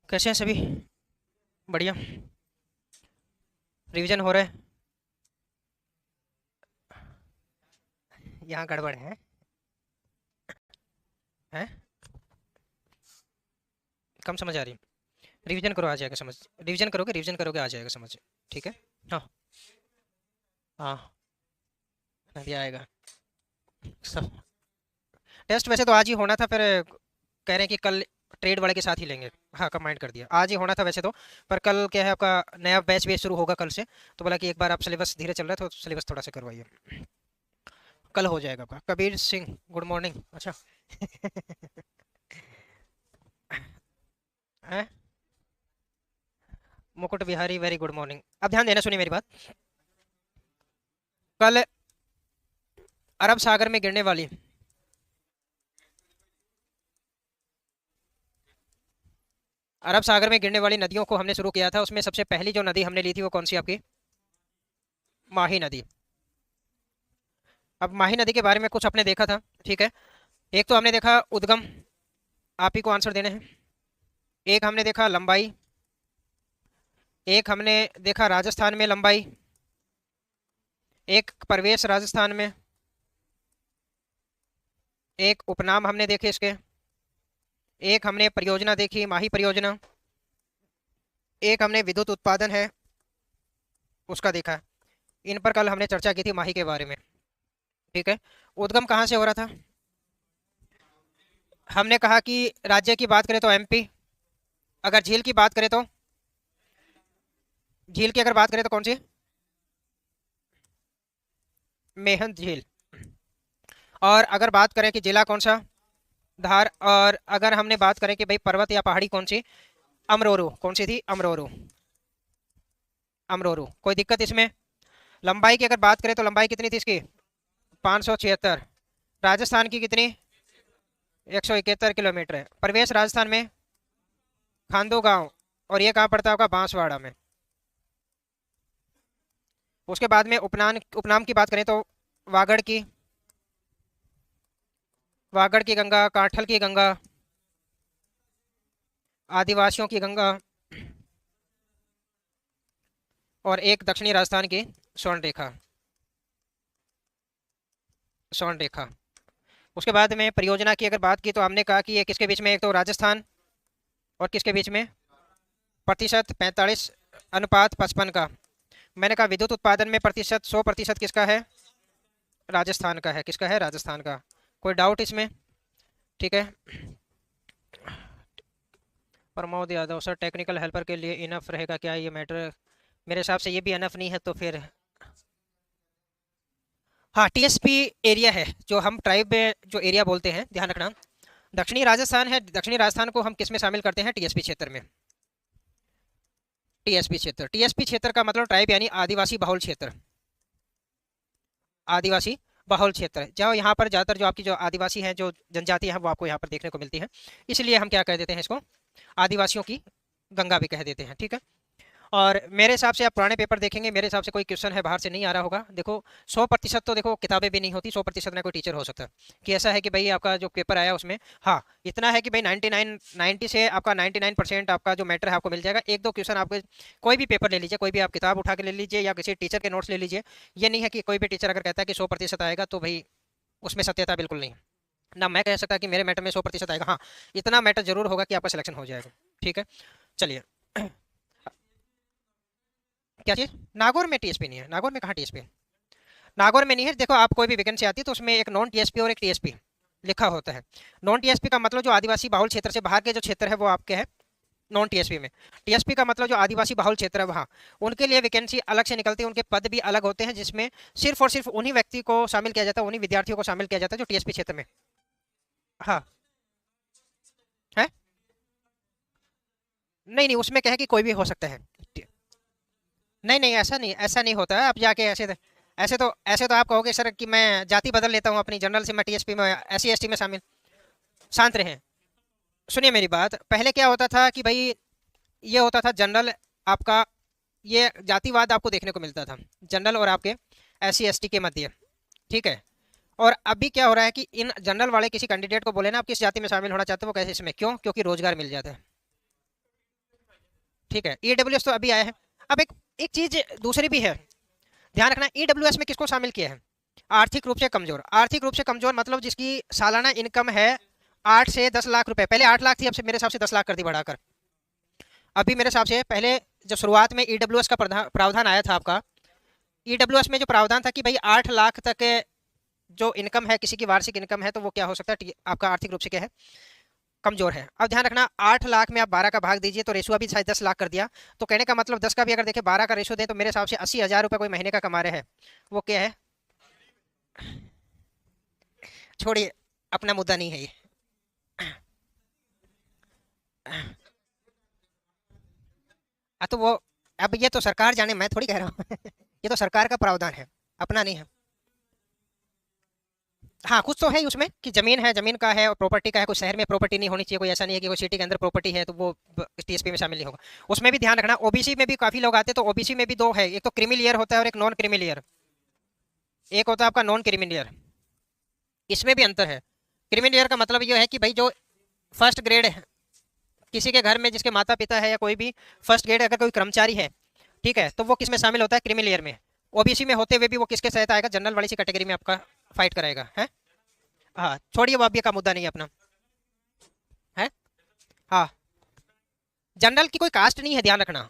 कैसे हैं सभी? बढ़िया। रिवीजन हो रहा है। यहाँ गड़बड़ है। हैं? कम समझ आ रही? रिवीजन करो, आ जाएगा समझ। रिवीजन करोगे आ जाएगा समझ। ठीक है। हाँ। हाँ। नहीं आएगा। सब टेस्ट वैसे तो आज ही होना था, फिर कह रहे हैं कि कल ट्रेड वाले के साथ ही लेंगे। हाँ, कंबाइंड कर दिया, आज ही होना था वैसे तो। पर कल क्या है, आपका नया बैच भी शुरू होगा कल से। तो बोला कि एक बार आप सिलेबस धीरे चल रहा है तो सिलेबस थोड़ा सा करवाइए। कल हो जाएगा आपका। Kabir Singh, good morning. अच्छा। है। Mukut Bihari, very good morning. अब ध्यान देना, सुनिए मेरी बात। कल अरब सागर में गिरने वाली अरब सागर में गिरने वाली नदियों को हमने शुरू किया था। उसमें सबसे पहली जो नदी हमने ली थी वो कौन सी आपकी? माही नदी। अब माही नदी के बारे में कुछ आपने देखा था, ठीक है। एक तो हमने देखा उद्गम, आप ही को आंसर देने हैं। एक हमने देखा लंबाई। एक हमने देखा राजस्थान में लंबाई। एक प्रवेश राजस्थान में। एक उपनाम हमने देखे इसके। एक हमने परियोजना देखी, माही परियोजना। एक हमने विद्युत उत्पादन है उसका देखा। इन पर कल हमने चर्चा की थी माही के बारे में। ठीक है। उद्गम कहाँ से हो रहा था? हमने कहा कि राज्य की बात करें तो एमपी। अगर झील की बात करें तो, झील की अगर बात करें तो कौन सी? मेहंद झील। और अगर बात करें कि जिला कौन सा? धार। और अगर हमने बात करें कि भाई पर्वत या पहाड़ी कौन सी? अमरोरू। कौन सी थी? अमरोरू। अमरोरू। कोई दिक्कत इसमें? लंबाई की अगर बात करें तो लंबाई कितनी थी इसकी? 576। राजस्थान की कितनी? 171 किलोमीटर है। प्रवेश राजस्थान में खांदो गांव। और ये कहाँ पड़ता होगा? बांसवाड़ा में। उसके बाद में उपनाम उपनाम की बात करें तो वागड़ की। वागड़ की गंगा, कांठल की गंगा, आदिवासियों की गंगा। और एक दक्षिणी राजस्थान की स्वर्ण रेखा। स्वर्ण रेखा। उसके बाद में परियोजना की अगर बात की तो हमने कहा कि ये किसके बीच में? एक तो राजस्थान और किसके बीच में? प्रतिशत 45:55 का। मैंने कहा विद्युत उत्पादन में प्रतिशत 100% किसका है? राजस्थान का है। किसका है? राजस्थान का। कोई डाउट इसमें? ठीक है। Pramod Yadav sir, technical helper के लिए इनफ रहेगा क्या ये मैटर? मेरे हिसाब से ये भी इनफ नहीं है तो फिर। हाँ, टीएसपी एरिया है जो हम ट्राइब में जो एरिया बोलते हैं, ध्यान रखना। दक्षिणी राजस्थान है, दक्षिणी राजस्थान को हम किस में शामिल करते हैं? टीएसपी क्षेत्र में। टीएसपी क्षेत्र, टीएसपी क्षेत्र का मतलब ट्राइब यानी आदिवासी बहुल क्षेत्र। आदिवासी बहुल क्षेत्र है जहाँ यहाँ पर ज़्यादातर जो आपकी जो आदिवासी हैं, जो जनजाति हैं, वो आपको यहाँ पर देखने को मिलती है। इसलिए हम क्या कह देते हैं इसको? आदिवासियों की गंगा भी कह देते हैं। ठीक है। और मेरे हिसाब से आप पुराने पेपर देखेंगे, मेरे हिसाब से कोई क्वेश्चन है बाहर से नहीं आ रहा होगा। देखो 100% तो देखो किताबें भी नहीं होती, 100% में कोई टीचर हो सकता है। कि ऐसा है कि भाई आपका जो पेपर आया उसमें, हाँ इतना है कि भाई 90 से आपका 99% आपका जो मैटर है आपको मिल जाएगा। एक दो क्वेश्चन आपको कोई भी पेपर ले लीजिए, कोई भी आप किताब उठा के ले लीजिए या किसी टीचर के नोट्स ले लीजिए। ये नहीं है कि कोई भी टीचर अगर कहता है कि 100% आएगा तो भाई उसमें सत्यता बिल्कुल नहीं है। ना मैं कह सकता कि मेरे मैटर में 100% आएगा। हाँ, इतना मैटर जरूर होगा कि आपका सिलेक्शन हो जाएगा। ठीक है। चलिए। क्या चीज़? नागौर में टीएसपी नहीं है। नागौर में कहाँ टीएसपी है? नागौर में नहीं है। देखो आप कोई भी वैकेंसी आती है तो उसमें एक नॉन टीएसपी और एक टीएसपी लिखा होता है। नॉन टीएसपी का मतलब जो आदिवासी बाहुल क्षेत्र से बाहर के जो क्षेत्र है वो आपके है नॉन टीएसपी में। टीएसपी का मतलब जो आदिवासी बाहुल क्षेत्र है वहाँ, उनके लिए वैकेंसी अलग से निकलती है, उनके पद भी अलग होते हैं, जिसमें सिर्फ और सिर्फ उन्हीं व्यक्ति को शामिल किया जाता है, उन्हीं विद्यार्थियों को शामिल किया जाता है जो टीएसपी क्षेत्र में। हाँ। है। नहीं नहीं, उसमें क्या है कि कोई भी हो सकता है। नहीं नहीं, ऐसा नहीं होता है। आप जाके ऐसे तो आप कहोगे सर कि मैं जाति बदल लेता हूँ अपनी, जनरल से मैं टीएसपी में, एससी एसटी में शामिल। शांत रहें। सुनिए मेरी बात। पहले क्या होता था कि भाई ये होता था जनरल आपका, ये जातिवाद आपको देखने को मिलता था जनरल और आपके एससी एसटी के मध्य। ठीक है। और अभी क्या हो रहा है कि इन जनरल वाले किसी कैंडिडेट को बोले ना आप किस जाति में शामिल होना चाहते हो, वो कैसे इसमें, क्यों? क्योंकि रोजगार मिल जाता है। ठीक है, ईडब्ल्यूएस तो अभी आया है। अब एक एक चीज दूसरी भी है, ध्यान रखना, ईडब्ल्यूएस में किसको शामिल किया है? आर्थिक रूप से कमजोर। आर्थिक रूप से कमजोर मतलब जिसकी सालाना इनकम है 8 से 10 लाख रुपए। पहले 8 लाख थी, अब से मेरे हिसाब से 10 लाख कर दी बढ़ाकर। अभी मेरे हिसाब से पहले जब शुरुआत में ईडब्ल्यूएस का प्रावधान आया था आपका, ईडब्ल्यूएस में जो प्रावधान था कि भाई 8 लाख तक जो इनकम है, किसी की वार्षिक इनकम है, तो वो क्या हो सकता है, आपका आर्थिक रूप से क्या है, कमजोर है। अब ध्यान रखना, 8 लाख में आप 12 का भाग दीजिए तो रेशो अभी शायद 10 लाख कर दिया। तो कहने का मतलब 10 का भी अगर देखें 12 का रेशो दे तो मेरे हिसाब से 80,000 रुपये कोई महीने का कमा रहे हैं। वो क्या है, छोड़िए, अपना मुद्दा नहीं है ये। तो वो, अब ये तो सरकार जाने, मैं थोड़ी कह रहा हूँ ये तो सरकार का प्रावधान है, अपना नहीं है। हाँ, कुछ तो है ही उसमें कि जमीन है, जमीन का है और प्रॉपर्टी का है। कोई शहर में प्रॉपर्टी नहीं होनी चाहिए, कोई ऐसा नहीं है कि कोई सिटी के अंदर प्रॉपर्टी है तो वो टीएसपी में शामिल नहीं होगा। उसमें भी ध्यान रखना, ओबीसी में भी काफी लोग आते हैं, तो ओबीसी में भी दो है, एक तो क्रीमी होता है और एक नॉन क्रीमी। एक होता है आपका नॉन क्रीमी, इसमें भी अंतर है। क्रीमी का मतलब ये है कि भाई जो फर्स्ट ग्रेड है, किसी के घर में जिसके माता पिता है या कोई भी फर्स्ट ग्रेड अगर कोई कर्मचारी है, ठीक है, तो वो किस में शामिल होता है, क्रीमी लेयर में। ओबीसी में होते हुए भी वो किसके तहत आएगा, जनरल वाली सी कैटेगरी में आपका फाइट कराएगा है। हाँ, छोड़िए, वो अभी का मुद्दा नहीं है अपना, है। हाँ, जनरल की कोई कास्ट नहीं है, ध्यान रखना।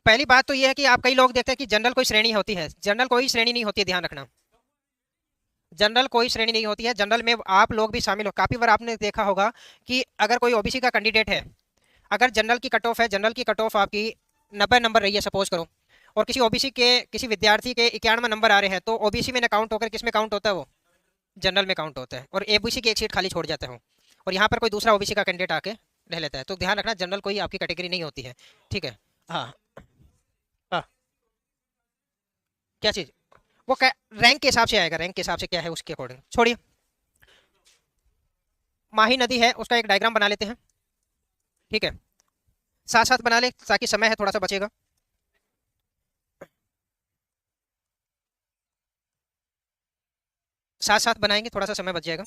पहली बात तो ये है कि आप कई लोग देखते हैं कि जनरल कोई श्रेणी होती है, जनरल कोई श्रेणी नहीं होती है, ध्यान रखना। जनरल कोई श्रेणी नहीं होती है, जनरल में आप लोग भी शामिल हो। काफी बार आपने देखा होगा कि अगर कोई ओबीसी का कैंडिडेट है, अगर जनरल की कट ऑफ है, जनरल की कट ऑफ आपकी 90 नंबर रही है सपोज करो, और किसी ओबीसी के किसी विद्यार्थी के 91 नंबर आ रहे हैं, तो ओबीसी में ना काउंट होकर किस में काउंट होता है, वो जनरल में काउंट होता है, और एबीसी की एक सीट खाली छोड़ जाते हो, और यहाँ पर कोई दूसरा ओबीसी का कैंडिडेट आके रह लेता है। तो ध्यान रखना, जनरल कोई आपकी कैटेगरी नहीं होती है, ठीक है। हाँ। हाँ, क्या चीज़, वो रैंक के हिसाब से आएगा, रैंक के हिसाब से क्या है उसके अकॉर्डिंग, छोड़िए। माही नदी है, उसका एक डायग्राम बना लेते हैं, ठीक है, साथ साथ बना ले ताकि समय है थोड़ा सा बचेगा। साथ साथ बनाएंगे, थोड़ा सा समय बच जाएगा।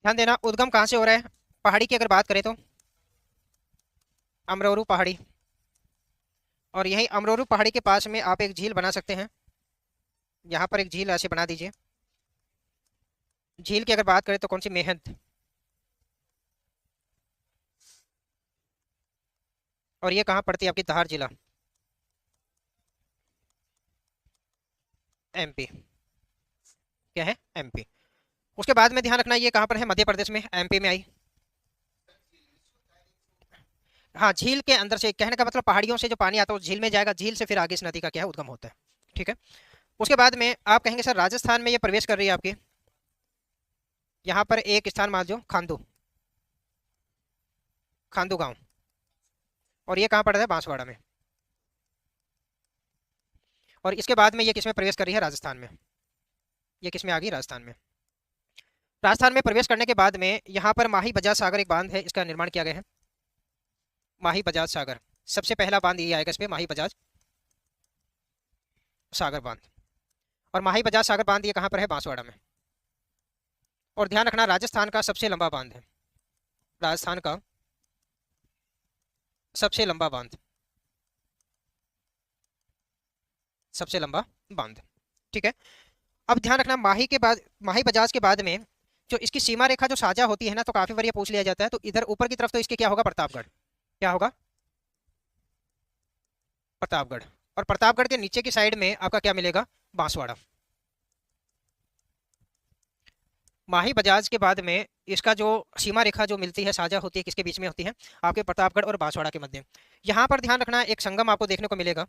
ध्यान देना, उद्गम कहाँ से हो रहा है, पहाड़ी की अगर बात करें तो अमरोरू पहाड़ी, और यही अमरोरू पहाड़ी के पास में आप एक झील बना सकते हैं। यहाँ पर एक झील ऐसे बना दीजिए। झील की अगर बात करें तो कौन सी, मेहंद, और ये कहाँ पड़ती है आपकी, धार जिला, एमपी। क्या है, एमपी। उसके बाद में ध्यान रखना, ये कहाँ पर है, मध्य प्रदेश में, एमपी में आई। हाँ, झील के अंदर से, कहने का मतलब पहाड़ियों से जो पानी आता है उस झील में जाएगा, झील से फिर आगे इस नदी का क्या है, उद्गम होता है, ठीक है। उसके बाद में आप कहेंगे सर राजस्थान में ये प्रवेश कर रही है आपकी, यहाँ पर एक स्थान मान लो, खांदू, खांदू गांव, और ये कहाँ पड़ता है, बांसवाड़ा में। और इसके बाद में ये किस में प्रवेश कर रही है, राजस्थान में। ये किस में आ गई, राजस्थान में। राजस्थान में प्रवेश करने के बाद में यहाँ पर माही बजाज सागर एक बांध है, इसका निर्माण किया गया है, माही बजाज सागर। सबसे पहला बांध ये आएगा इस पे, माही बजाज सागर बांध। और माही बजाज सागर बांध ये कहाँ पर है, बांसवाड़ा में। और ध्यान रखना, राजस्थान का सबसे लंबा बांध है, राजस्थान का सबसे लंबा बांध, सबसे लंबा बांध, ठीक है। अब ध्यान रखना, माही के बाद, माही बजाज के बाद में जो इसकी सीमा रेखा जो साझा होती है ना, तो काफी बार ये पूछ लिया जाता है, तो इधर ऊपर की तरफ तो इसके क्या होगा, प्रतापगढ़, क्या होगा? प्रतापगढ़। और प्रतापगढ़ के नीचे की साइड में आपका क्या मिलेगा? बांसवाड़ा। माही बजाज के बाद में इसका जो सीमा रेखा जो मिलती है, साझा होती है, किसके बीच में होती है? आपके प्रतापगढ़ और बांसवाड़ा के मध्य। यहाँ पर ध्यान रखना, एक संगम आपको देखने को मिलेगा।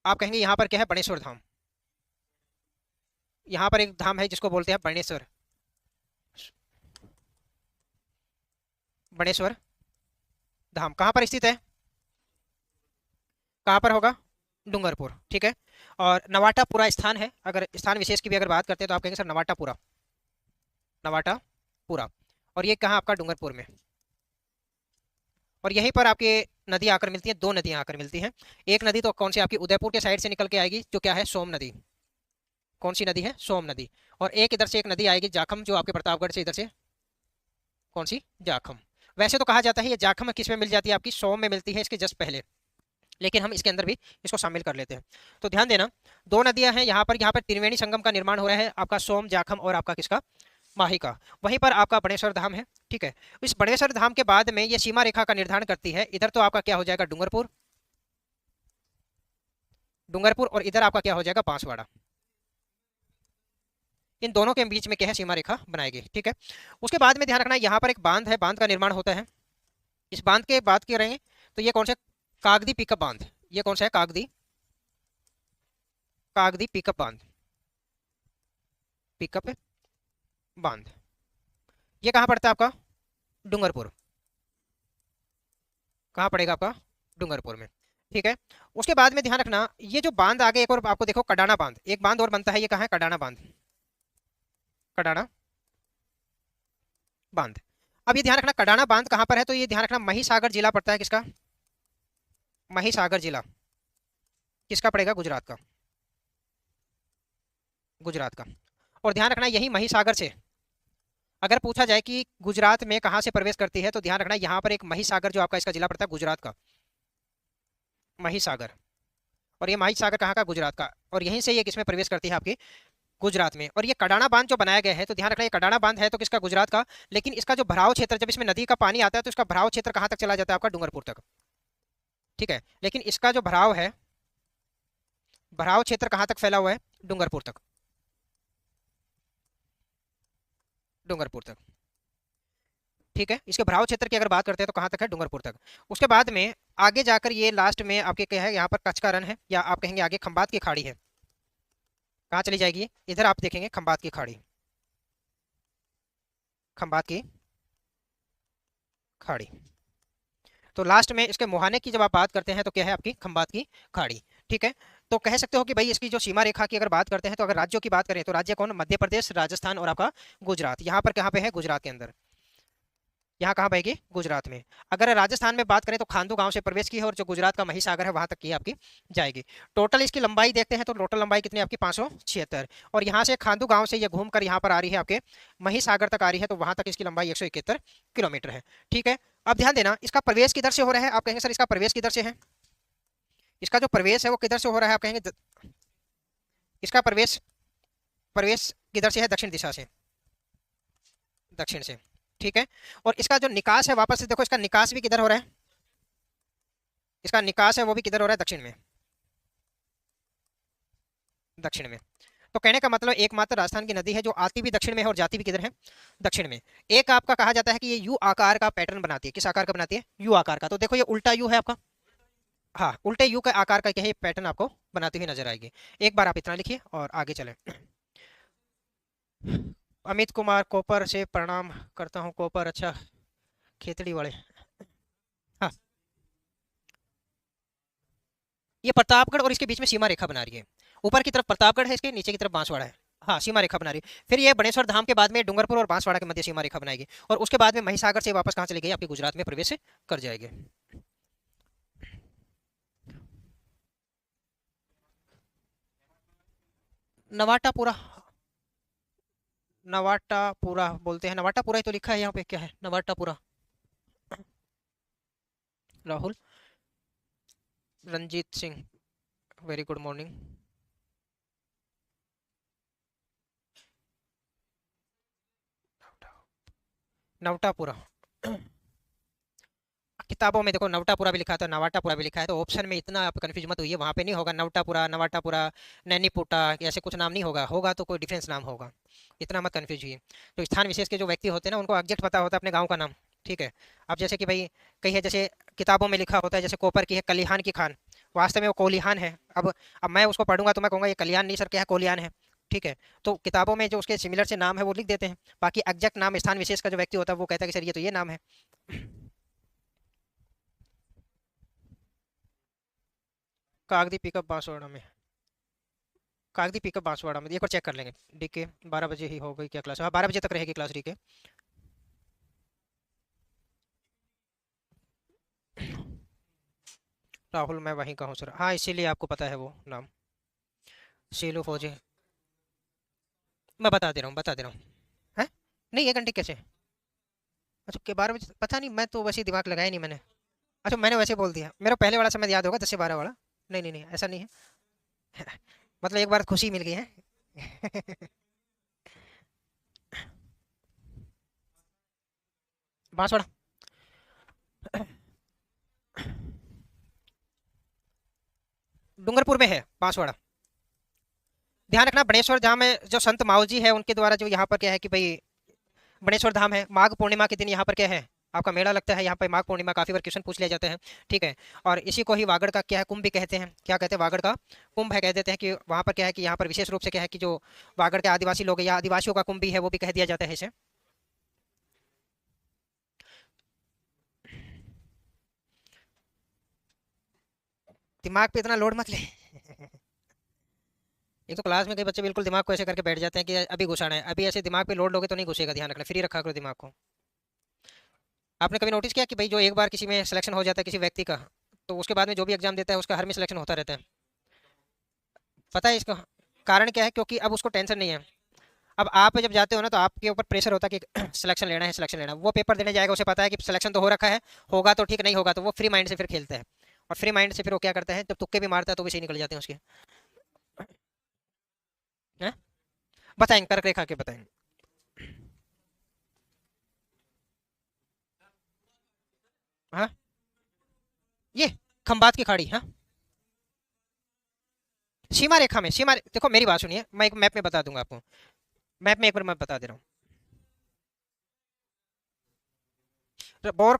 आप कहेंगे यहाँ पर क्या है? बणेश्वर धाम। यहाँ पर एक धाम है जिसको बोलते हैं बणेश्वर, बणेश्वर धाम। कहाँ पर स्थित है? कहाँ पर होगा? डूंगरपुर, ठीक है। और नवाटापुरा स्थान है। अगर स्थान विशेष की भी अगर बात करते हैं तो आप कहेंगे सर नवाटापुरा, नवाटापुरा। और ये कहाँ आपका? डूंगरपुर में। और यहीं पर आपके नदी आकर मिलती है, दो नदियां आकर मिलती हैं। एक नदी तो कौन सी? आपकी उदयपुर के साइड से निकल के आएगी, जो क्या है? सोम नदी। कौन सी नदी है? सोम नदी। और एक इधर से एक नदी आएगी जाखम, जो आपके प्रतापगढ़ से इधर से, कौन सी? जाखम। वैसे तो कहा जाता है ये जाखम किस में मिल जाती है? आपकी सोम में मिलती है, इसके जस्ट पहले। लेकिन हम इसके अंदर भी इसको शामिल कर लेते हैं। तो ध्यान देना, दो नदियां हैं यहाँ पर त्रिवेणी संगम का निर्माण हो रहा है, आपका सोम, जाखम और आपका किसका? माही का। वहीं पर आपका बणेश्वर धाम है, ठीक है। इस बणेश्वर धाम के बाद में ये सीमा रेखा का निर्धारण करती है। इधर तो आपका क्या हो जाएगा? डूंगरपुर, डूंगरपुर। और इधर आपका क्या हो जाएगा? बांसवाड़ा। इन दोनों के बीच में क्या है? सीमा रेखा बनाएगी, ठीक है। उसके बाद में ध्यान रखना, यहाँ पर एक बांध है, बांध का निर्माण होता है। इस बांध के बात करेंगे तो ये कौन सा? कागदी पिकअप बांध। ये कौन सा है? कागदी, कागदी पिकअप बांध, पिकअप बांध। ये कहाँ पड़ता है आपका? डूंगरपुर। कहाँ पड़ेगा आपका? डूंगरपुर में, ठीक है। उसके बाद में ध्यान रखना, ये जो बांध आगे एक और आपको देखो, कडाना बांध। एक बांध और बनता है, ये कहाँ है? कडाना बांध, कडाना बांध। अब ये ध्यान रखना, कडाना बांध कहाँ पर है? तो ये ध्यान रखना, महिसागर जिला पड़ता है। किसका? महिसागर जिला किसका पड़ेगा? गुजरात का, गुजरात का। और ध्यान रखना, यही महिसागर से अगर पूछा जाए कि गुजरात में कहाँ से प्रवेश करती है, तो ध्यान रखना यहाँ पर एक महिसागर जो आपका इसका जिला पड़ता है, गुजरात का, महिसागर। और ये महिसागर कहाँ का? गुजरात का। और यहीं से ये किसमें प्रवेश करती है? आपकी गुजरात में। और ये कडाना बांध जो बनाया गया है, तो ध्यान रखना, ये कडाना बांध है तो किसका? गुजरात का। लेकिन इसका जो भराव क्षेत्र, जब इसमें नदी का पानी आता है तो इसका भराव क्षेत्र कहाँ तक चला जाता है? आपका डूंगरपुर तक, ठीक है। लेकिन इसका जो भराव है, भराव क्षेत्र कहाँ तक फैला हुआ है? डूंगरपुर तक, डूंगरपुर तक, ठीक है। इसके भराव क्षेत्र की अगर बात करते हैं तो कहाँ तक है? डूंगरपुर तक। उसके बाद में आगे जाकर ये लास्ट में आपके क्या है? यहाँ पर कच्छ का रन है, या आप कहेंगे आगे खंबात की खाड़ी है। कहाँ चली जाएगी? इधर आप देखेंगे खंबात की खाड़ी, खंबात की खाड़ी। तो लास्ट में इसके मुहाने की जब आप बात करते हैं तो क्या है? आपकी खंबात की खाड़ी, ठीक है। तो कह सकते हो कि भाई इसकी जो सीमा रेखा की अगर बात करते हैं, तो अगर राज्यों की बात करें तो राज्य कौन? मध्य प्रदेश, राजस्थान और आपका गुजरात। यहाँ पर कहाँ पे है? गुजरात के अंदर। यहाँ कहाँ बहेगी? गुजरात में। अगर राजस्थान में बात करें तो खांडू गांव से प्रवेश की है, और जो गुजरात का महिसागर है वहां तक की आपकी जाएगी। टोटल इसकी लंबाई देखते हैं तो टोटल लंबाई कितनी आपकी? 576। और यहाँ से खांडू गांव से ये घूमकर यहाँ पर आ रही है, आपके महिसागर तक आ रही है, तो वहां तक इसकी लंबाई 171 किलोमीटर है, ठीक है। अब ध्यान देना, इसका प्रवेश किधर से हो रहा है? आप कहेंगे सर इसका प्रवेश किधर से है? इसका जो प्रवेश है वो किधर से हो रहा है? आप कहेंगे इसका प्रवेश, प्रवेश किधर से है? दक्षिण दिशा से, दक्षिण से, ठीक है। और इसका जो निकास है, वापस से देखो, इसका निकास भी किधर हो रहा है? इसका निकास है वो भी किधर हो रहा है? दक्षिण में, दक्षिण में। तो कहने का मतलब एकमात्र राजस्थान की नदी है जो आती भी दक्षिण में है और जाती भी किधर है? दक्षिण में। एक आपका कहा जाता है कि ये यू आकार का पैटर्न बनाती है। किस आकार का बनाती है? यू आकार का। तो देखो ये उल्टा यू है आपका, हाँ, उल्टे यू का आकार का क्या है? पैटर्न आपको बनाती हुई नजर आएगी। एक बार आप इतना लिखिए और आगे चलें। अमित कुमार कोपर से प्रणाम करता हूँ। कोपर, अच्छा, खेतड़ी वाले। हाँ, ये प्रतापगढ़ और इसके बीच में सीमा रेखा बना रही है। ऊपर की तरफ प्रतापगढ़ है, इसके नीचे की तरफ बांसवाड़ा है। हाँ, सीमा रेखा बना रही है। फिर ये बड़ेश्वर धाम के बाद में डूंगरपुर और बांसवाड़ा के मध्य सीमा रेखा बनाएगी, और उसके बाद में महिसागर से वापस कहाँ चली गई? आपके गुजरात में प्रवेश कर जाएगी। नवाटापुरा, नवाटापुरा बोलते हैं, नवाटापुरा ही तो लिखा है यहाँ पे। क्या है Nawatapura? Rahul, Ranjeet Singh, very good morning. Navtapura, किताबों में देखो नवटापुरा भी लिखा था, नवाटापुरा भी लिखा है, तो ऑप्शन में इतना आप कंफ्यूज मत होइए, वहाँ पे नहीं होगा नवटापुरा, नवाटापुरा, नैनीपुटा, ऐसे कुछ नाम नहीं होगा, होगा तो कोई डिफरेंस नाम होगा, इतना मत कंफ्यूज हुई। तो स्थान विशेष के जो व्यक्ति होते हैं ना, उनको एग्जैक्ट पता होता है अपने गाँव का नाम, ठीक है। अब जैसे कि भाई कही है, जैसे किताबों में लिखा होता है, जैसे कोपर की है कलिहान की खान, वास्तव में वो कोलिहान है। अब मैं उसको पढ़ूंगा तो मैं कहूँगा ये कलियान नहीं सर, क्या है, कोलियान है, ठीक है। तो किताबों में जो उसके सिमिलर से नाम है वो लिख देते हैं, बाकी एग्जैक्ट नाम स्थान विशेष का जो व्यक्ति होता है वो कहता है कि सर ये तो ये नाम है। कागदी पिकअप बांसवाड़ा में, कागदी पिकअप बांसवाड़ा में, एक बार चेक कर लेंगे। डीके 12 बजे ही हो गई क्या क्लास? हाँ 12 बजे तक रहेगी क्लास डीके। राहुल मैं वहीं का हूँ सर, हाँ इसीलिए आपको पता है वो नाम, शीलू फौजी। मैं बता दे रहा हूँ, बता दे रहा हूँ। है नहीं, 1 घंटे कैसे? अच्छा के 12 बजे, पता नहीं, मैं तो वैसे ही दिमाग लगाया नहीं मैंने। अच्छा मैंने वैसे बोल दिया, मेरा पहले वाला समय याद होगा 10 से 12 वाला। नहीं नहीं नहीं ऐसा नहीं है। मतलब एक बार खुशी मिल गई है। बांसवाड़ा, डूंगरपुर में है बांसवाड़ा। ध्यान रखना बड़ेश्वर धाम है, जो संत माऊ जी है उनके द्वारा जो यहाँ पर क्या है कि भाई बड़ेश्वर धाम है, माघ पूर्णिमा के दिन यहाँ पर क्या है, आपका मेला लगता है यहाँ पर, माघ पूर्णिमा, काफी बार क्वेश्चन पूछ लिया जाते हैं, ठीक है। और इसी को ही वागड़ का क्या है, कुंभ भी कहते हैं, क्या कहते हैं, वागड़ का कुंभ है, कह देते हैं कि वहाँ पर क्या है कि यहाँ पर विशेष रूप से क्या है कि जो वागड़ के आदिवासी लोग हैं या आदिवासियों का कुंभ भी है, वो भी कह दिया जाता है इसे। दिमाग पे इतना लोड मत ले। एक तो क्लास में कई बच्चे बिल्कुल दिमाग को ऐसे करके बैठ जाते हैं कि अभी घुसाना है, अभी ऐसे दिमाग पे लोड लोगे तो नहीं घुसेगा, ध्यान रखना, फ्री रखा करो दिमाग को। आपने कभी नोटिस किया कि भाई जो एक बार किसी में सिलेक्शन हो जाता है किसी व्यक्ति का, तो उसके बाद में जो भी एग्जाम देता है उसका हर में सिलेक्शन होता रहता है? पता है इसका कारण क्या है? क्योंकि अब उसको टेंशन नहीं है। अब आप जब जाते हो ना तो आपके ऊपर प्रेशर होता है कि सिलेक्शन लेना है, सिलेक्शन लेना है। वो पेपर देने जाएगा, उसे पता है कि सिलेक्शन तो हो रखा है, होगा तो ठीक, नहीं होगा तो वो फ्री माइंड से फिर खेलता है। और फ्री माइंड से फिर वो क्या करता है, जब तुक्के भी मारता है तो भी सही निकल जाते हैं उसके। हैं? बताएंगे, कर्क रेखा के बताएंगे। हाँ ये खंबात की खाड़ी, हाँ सीमा रेखा में, देखो मेरी बात सुनिए, मैं एक मैप में बता दूंगा आपको, मैप में एक बार मैं बता दे रहा हूँ। बोर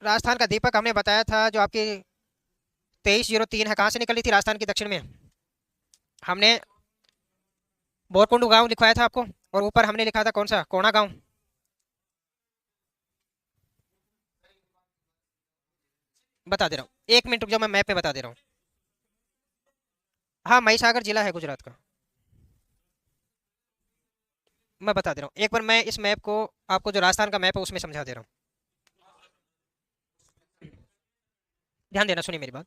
राजस्थान का दीपक हमने बताया था, जो आपकी 2303 है, कहाँ से निकली थी? राजस्थान के दक्षिण में। हमने बोरकुंडू गांव लिखवाया था आपको, और ऊपर हमने लिखा था कौन सा, कोणा गांव। बता दे रहा हूँ, 1 मिनट रुक जाओ, मैं मैप में बता दे रहा हूँ। हाँ महिसागर जिला है गुजरात का। मैं बता दे रहा हूँ, एक बार मैं इस मैप को आपको, जो राजस्थान का मैप है उसमें समझा दे रहा हूँ, ध्यान देना, सुनिए मेरी बात।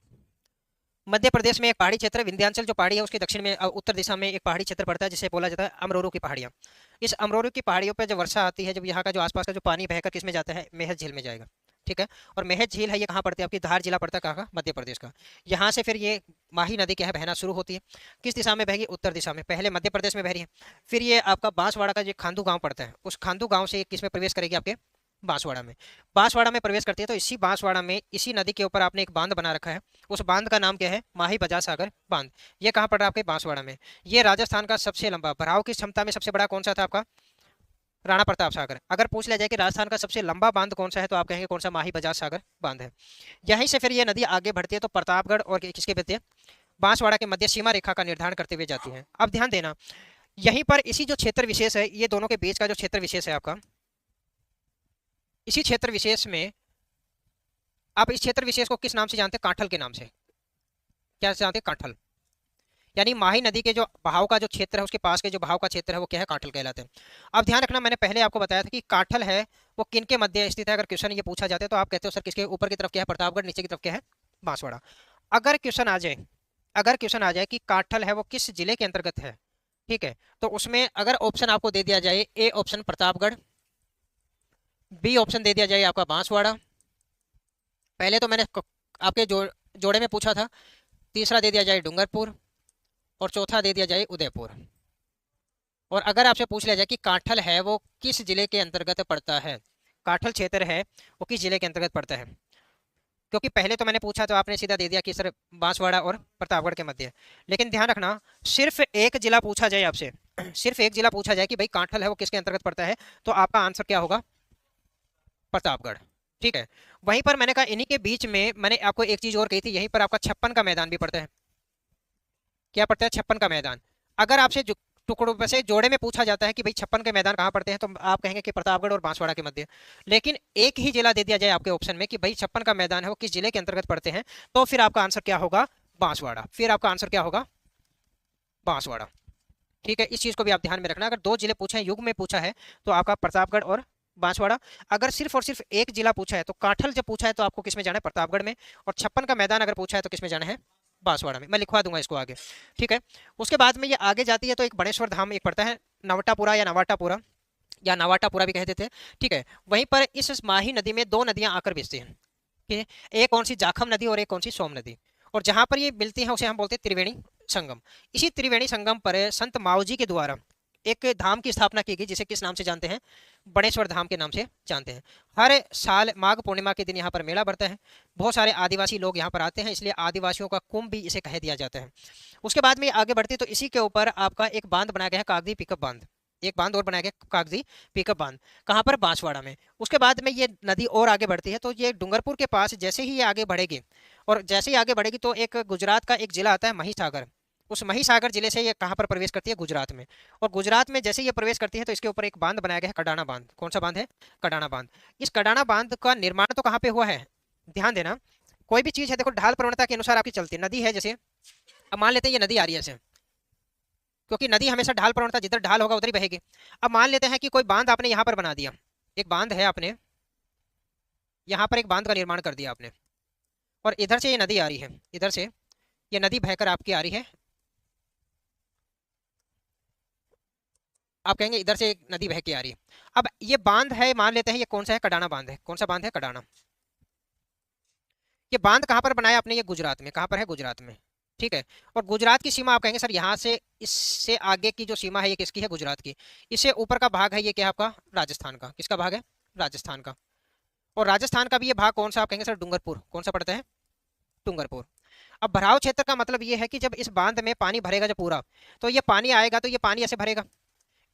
मध्य प्रदेश में एक पहाड़ी क्षेत्र है, विंध्याचल जो पहाड़ी है उसके दक्षिण में, उत्तर दिशा में एक पहाड़ी क्षेत्र पड़ता है जिसे बोला जाता है अमरोरू की पहाड़ियाँ। इस अमरोरू की पहाड़ियों पर जब वर्षा आती है, जब यहाँ का जो आसपास का जो पानी बहकर किसमें जाता है, मेहज झील में जाएगा, ठीक है। और मेहज झील है, ये कहाँ पड़ती है आपकी, धार जिला पड़ता है, कहाँ का, मध्य प्रदेश का। यहाँ से फिर ये माही नदी क्या है, बहना शुरू होती है। किस दिशा में बहेगी? उत्तर दिशा में, पहले मध्य प्रदेश में बह रही है, फिर ये आपका बांसवाड़ा का जो खांदू गाँव पड़ता है, उस खांदू गाँव से किस में प्रवेश करेगी, आपके बांसवाड़ा में। बांसवाड़ा में प्रवेश करती है, तो इसी बांसवाड़ा में, इसी नदी के ऊपर आपने एक बांध बना रखा है, उस बांध का नाम क्या है, माही बजाज सागर बांध। ये कहाँ पड़ रहा है? आपके बांसवाड़ा में। ये राजस्थान का सबसे लंबा, भराव की क्षमता में सबसे बड़ा कौन सा था आपका? राणा प्रताप सागर। अगर पूछ लिया जाए कि राजस्थान का सबसे लंबा बांध कौन सा है, तो आप कहेंगे कौन सा, माही बजाज सागर बांध है। यहीं से फिर ये नदी आगे बढ़ती है, तो प्रतापगढ़ और किसके बीच है, बांसवाड़ा के मध्य सीमा रेखा का निर्धारण करते हुए जाती है। अब ध्यान देना, यहीं पर इसी जो क्षेत्र विशेष है, ये दोनों के बीच का जो क्षेत्र विशेष है आपका, इसी क्षेत्र विशेष में, आप इस क्षेत्र विशेष को किस नाम से जानते हैं? कांठल के नाम से। क्या जानते हैं? कांठल। यानी माही नदी के जो बहाव का जो क्षेत्र है, उसके पास के जो बहाव का क्षेत्र है, वो क्या है, कांठल कहलाते हैं। अब ध्यान रखना, मैंने पहले आपको बताया था कि कांठल है वो किन के मध्य स्थित है। अगर क्वेश्चन ये पूछा जाता है तो आप कहते हो सर किसके ऊपर की तरफ क्या है, प्रतापगढ़, नीचे की तरफ क्या है, बांसवाड़ा। अगर क्वेश्चन आ जाए, अगर क्वेश्चन आ जाए कि कांठल है वो किस जिले के अंतर्गत है, ठीक है, तो उसमें अगर ऑप्शन आपको दे दिया जाए, A option Pratapgarh, B option दे दिया जाए आपका बांसवाड़ा, पहले तो मैंने आपके जोड़े में पूछा था, तीसरा दे दिया जाए डूंगरपुर, और चौथा दे दिया जाए उदयपुर। और अगर आपसे पूछ लिया जाए कि कांठल है वो किस जिले के अंतर्गत पड़ता है, काठल क्षेत्र है वो किस जिले के अंतर्गत पड़ता है? क्योंकि पहले तो मैंने पूछा तो आपने सीधा दे दिया कि सर बांसवाड़ा और प्रतापगढ़ के मध्य है। लेकिन ध्यान रखना, सिर्फ एक जिला पूछा जाए आपसे, सिर्फ एक जिला पूछा जाए कि भाई कांठल है वो किसके अंतर्गत पड़ता है, तो आपका आंसर क्या होगा? प्रतापगढ़। ठीक है। वहीं पर मैंने कहा इन्हीं के बीच में मैंने आपको एक चीज और कही थी, यहीं पर आपका छप्पन का मैदान भी पड़ता है। क्या पड़ता है? छप्पन का मैदान। अगर आपसे टुकड़ों में से जोड़े में पूछा जाता है कि भाई छप्पन के मैदान कहाँ पड़ते हैं, तो आप कहेंगे कि प्रतापगढ़ और बांसवाड़ा के मध्य। लेकिन एक ही जिला दे दिया जाए आपके ऑप्शन में कि भाई छप्पन का मैदान है वो किस जिले के अंतर्गत पड़ते हैं, तो फिर आपका आंसर क्या होगा? बांसवाड़ा। फिर आपका आंसर क्या होगा? बांसवाड़ा। ठीक है, इस चीज को भी आप ध्यान में रखना। अगर दो जिले पूछे हैं, युग में पूछा है, तो आपका प्रतापगढ़ और बांसवाड़ा। अगर सिर्फ और सिर्फ एक जिला पूछा है, तो काठल जब पूछा है तो आपको किस में जाना है? प्रतापगढ़ में। और छप्पन का मैदान अगर पूछा है तो किस में जाना है? बांसवाड़ा में। मैं लिखवा दूंगा इसको आगे। ठीक है। उसके बाद में ये आगे जाती है तो एक बनेश्वर धाम एक पड़ता है, नवटापुरा या नवाटापुरा, या नवाटापुरा भी कह देते हैं। ठीक है। वहीं पर इस माही नदी में दो नदियां आकर मिलती हैं। ठीक है। एक कौन सी? जाखम नदी, और एक कौन सी? सोम नदी। और जहां पर ये मिलती हैं उसे हम बोलते हैं त्रिवेणी संगम। इसी त्रिवेणी संगम पर संत माऊजी के द्वारा एक धाम की स्थापना की गई, जिसे किस नाम से जानते हैं? बड़ेश्वर धाम के नाम से जानते हैं। हर साल माघ पूर्णिमा के दिन यहाँ पर मेला बढ़ता है। बहुत सारे आदिवासी लोग यहाँ पर आते हैं, इसलिए आदिवासियों का कुंभ भी इसे कह दिया जाता है। उसके बाद में आगे बढ़ती तो इसी के ऊपर आपका एक बांध बनाया गया है, कागदी पिकअप बांध। एक बांध और बनाया गया, कागजी पिकअप बांध। कहाँ पर? बांसवाड़ा में। उसके बाद में ये नदी और आगे बढ़ती है, तो ये डूंगरपुर के पास जैसे ही ये आगे बढ़ेगी, और जैसे ही आगे बढ़ेगी तो एक गुजरात का एक जिला आता है महिसागर। उस महिसागर जिले से ये कहाँ पर प्रवेश करती है? गुजरात में। और गुजरात में जैसे ये प्रवेश करती है तो इसके ऊपर एक बांध बनाया गया है, कडाना बांध। कौन सा बांध है? कडाना बांध। इस कडाना बांध का निर्माण तो कहाँ पे हुआ है? ध्यान देना, कोई भी चीज है देखो ढाल प्रवणता के अनुसार आपकी चलती है। नदी है जैसे, अब मान लेते हैं ये नदी आ रही है ऐसे, क्योंकि नदी हमेशा ढाल प्रवणता, जिधर ढाल होगा उधर ही बहेगी। अब मान लेते हैं कि कोई बांध आपने यहाँ पर बना दिया, एक बांध है, आपने यहाँ पर एक बांध का निर्माण कर दिया आपने, और इधर से ये नदी आ रही है, इधर से ये नदी बहकर आपकी आ रही है। आप कहेंगे इधर से एक नदी बह के आ रही है। अब ये बांध है, मान लेते हैं ये कौन सा है? कडाना बांध है। कौन सा बांध है? कडाना। ये बांध कहाँ पर बनाया आपने? ये गुजरात में। कहाँ पर है? गुजरात में। ठीक है। और गुजरात की सीमा आप कहेंगे सर यहाँ से इससे आगे की जो सीमा है ये किसकी है? गुजरात की। इससे ऊपर का भाग है ये क्या है आपका? राजस्थान का। किसका भाग है? राजस्थान का। और राजस्थान का भी ये भाग कौन सा? आप कहेंगे सर डूंगरपुर। कौन सा पड़ता है? डूंगरपुर। अब भराव क्षेत्र का मतलब ये है कि जब इस बांध में पानी भरेगा जब पूरा, तो ये पानी आएगा तो ये पानी ऐसे भरेगा,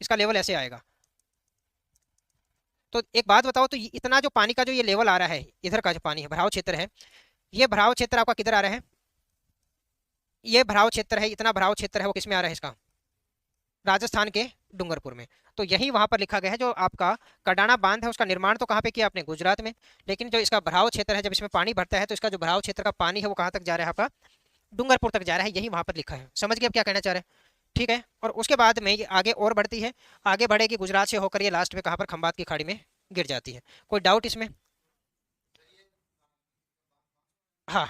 इसका लेवल ऐसे आएगा। तो एक बात बताओ, तो इतना जो पानी का जो ये लेवल आ रहा है, इधर का जो पानी है, भराव क्षेत्र है, ये भराव क्षेत्र आपका किधर आ रहा है? ये भराव क्षेत्र है, इतना भराव क्षेत्र है वो किस में आ रहा है इसका? राजस्थान के डूंगरपुर में। तो यही वहां पर लिखा गया है, जो आपका कडाना बांध है उसका निर्माण तो कहाँ पे किया आपने? गुजरात में। लेकिन जो इसका भराव क्षेत्र है, जब इसमें पानी भरता है तो इसका जो भराव क्षेत्र का पानी है वो कहाँ तक जा रहा है आपका? डूंगरपुर तक जा रहा है। यही वहां पर लिखा है। समझ गए अब क्या कहना चाह रहे हैं? ठीक है। और उसके बाद में ये आगे और बढ़ती है, आगे बढ़ेगी गुजरात से होकर, ये लास्ट में कहाँ पर? खंबात की खाड़ी में गिर जाती है। कोई डाउट इसमें? हाँ।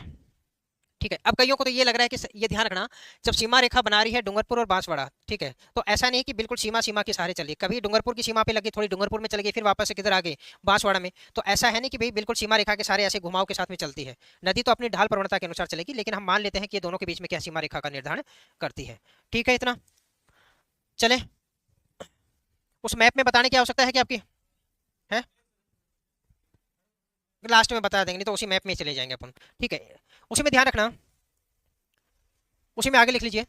ठीक है। अब कईयों को तो ये लग रहा है कि ये ध्यान रखना, जब सीमा रेखा बना रही है डूंगरपुर और बांसवाड़ा, ठीक है, तो ऐसा नहीं कि बिल्कुल सीमा सीमा के सहारे चलिए, कभी डूंगरपुर की सीमा पे लगी, थोड़ी डूंगरपुर में चली गई, फिर वापस से किधर आ गई? बांसवाड़ा में। तो ऐसा है नहीं कि भाई बिल्कुल सीमा रेखा के सारे ऐसे घुमाव के साथ में चलती है। नदी तो अपनी ढाल प्रवणता के अनुसार चलेगी, लेकिन हम मान लेते हैं कि ये दोनों के बीच में क्या सीमा रेखा का निर्धारण करती है। ठीक है, इतना चले। उस मैप में बताने की आवश्यकता है कि आपकी है? लास्ट में बता देंगे, नहीं तो उसी मैप में ही चले जाएंगे अपन। ठीक है। उसी में ध्यान रखना, उसी में आगे लिख लीजिए।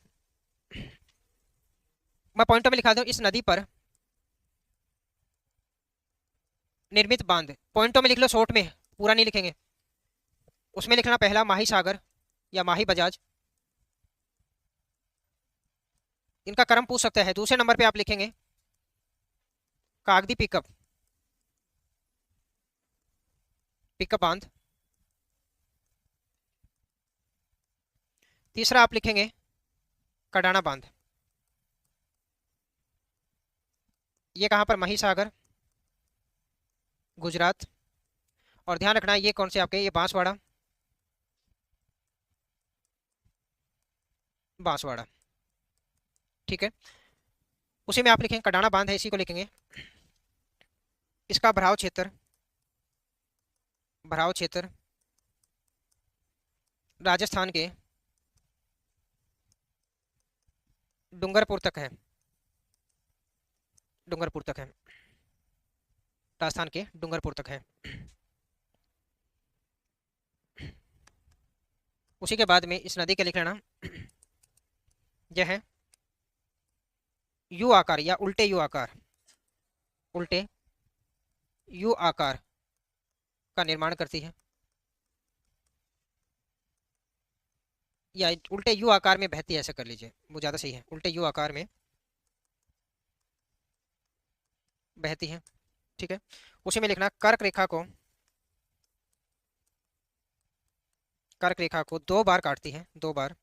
मैं पॉइंटों में लिखा दूं, इस नदी पर निर्मित बांध। पॉइंटों में लिख लो, शॉर्ट में, पूरा नहीं लिखेंगे। उसमें लिखना पहला माही सागर या माही बजाज, इनका क्रम पूछ सकता है। दूसरे नंबर पे आप लिखेंगे कागदी पिकअप, पिकअप बांध। तीसरा आप लिखेंगे कडाना बांध। ये कहां पर? महिसागर, गुजरात। और ध्यान रखना ये कौन से आपके? ये बांसवाड़ा, बांसवाड़ा। ठीक है। उसी में आप लिखेंगे कडाना बांध है, इसी को लिखेंगे। इसका भराव क्षेत्र, भराव क्षेत्र राजस्थान के डूंगरपुर तक है, डूंगरपुर तक है। राजस्थान के डूंगरपुर तक है। उसी के बाद में इस नदी के लिख लेना, यह है यू आकार या उल्टे यू आकार, उल्टे यू आकार का निर्माण करती है, या उल्टे यू आकार में बहती है, ऐसा कर लीजिए, वो ज्यादा सही है, उल्टे यू आकार में बहती है। ठीक है, उसी में लिखना कर्क रेखा को, कर्क रेखा को 2 बार काटती है, 2 बार,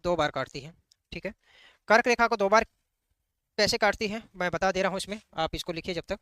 2 बार काटती है। ठीक है, कर्क रेखा को 2 बार कैसे काटती है मैं बता दे रहा हूं, इसमें आप इसको लिखिए जब तक।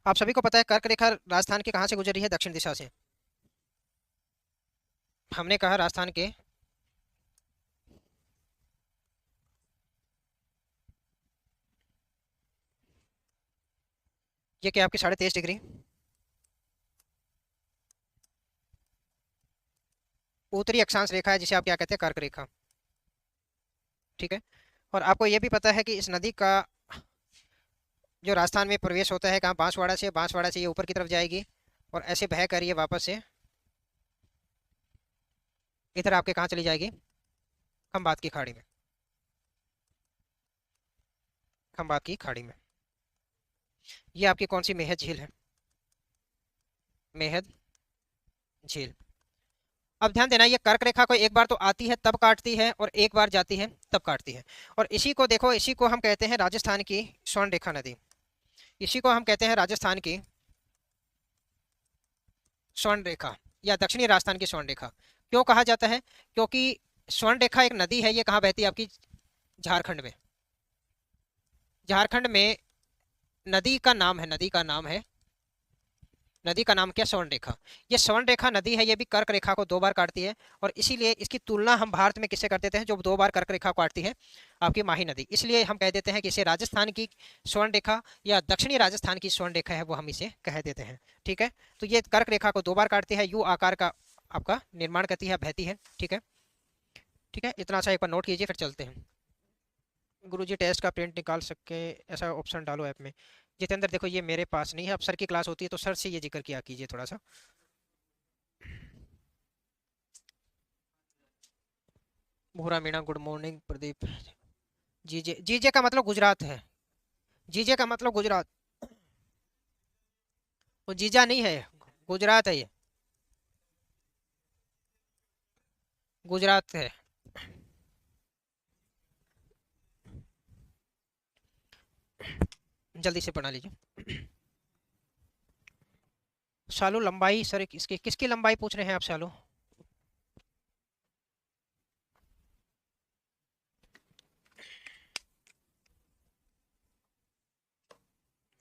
आप सभी को पता है कर्क रेखा राजस्थान के कहाँ से गुजर रही है? दक्षिण दिशा से। हमने कहा राजस्थान के, ये क्या आपकी 23.5 डिग्री उत्तरी अक्षांश रेखा है, जिसे आप क्या कहते हैं? कर्क रेखा। ठीक है, और आपको ये भी पता है कि इस नदी का जो राजस्थान में प्रवेश होता है कहाँ? बांसवाड़ा से, बांसवाड़ा से ये ऊपर की तरफ जाएगी और ऐसे बह कर ये वापस से इधर आपके कहाँ चली जाएगी? खंबात की खाड़ी में, खंबात की खाड़ी में। ये आपकी कौन सी मेहद झील है? मेहद झील। अब ध्यान देना, ये कर्क रेखा को एक बार तो आती है तब काटती है, और एक बार जाती है तब काटती है। और इसी को देखो, इसी को हम कहते हैं राजस्थान की स्वर्ण रेखा नदी, इसी को हम कहते हैं राजस्थान की स्वर्ण रेखा या दक्षिणी राजस्थान की स्वर्ण रेखा। क्यों कहा जाता है? क्योंकि स्वर्ण रेखा एक नदी है, ये कहाँ बहती है? आपकी झारखंड में, झारखंड में नदी का नाम है, नदी का नाम है, नदी का नाम क्या? स्वर्ण रेखा। ये स्वर्ण रेखा नदी है, ये भी कर्क रेखा को 2 बार काटती है, और इसीलिए इसकी तुलना हम भारत में किससे कर देते हैं? जो 2 बार कर्क रेखा को काटती है, आपकी माही नदी। इसलिए हम कह देते हैं कि इसे राजस्थान की स्वर्ण रेखा या दक्षिणी राजस्थान की स्वर्ण रेखा है, वो हम इसे कह देते हैं। ठीक है, तो ये कर्क रेखा को 2 बार काटती है, यू आकार का आपका निर्माण करती है, बहती है। ठीक है, ठीक है, इतना सा एक बार नोट कीजिए, फिर चलते हैं। गुरुजी टेस्ट का प्रिंट निकाल सके ऐसा ऑप्शन डालो ऐप में। जितेंद्र देखो, ये मेरे पास नहीं है, अब सर की क्लास होती है तो सर से ये जिक्र किया कीजिए थोड़ा सा। भूरा मीणा, गुड मॉर्निंग प्रदीप। जीजे, जीजे का मतलब गुजरात है, जीजे का मतलब गुजरात। वो जीजा नहीं है, गुजरात है ये, गुजरात है। जल्दी से पढ़ा लीजिए। शालू लंबाई सर इसकी किसकी लंबाई पूछ रहे हैं आप शालू?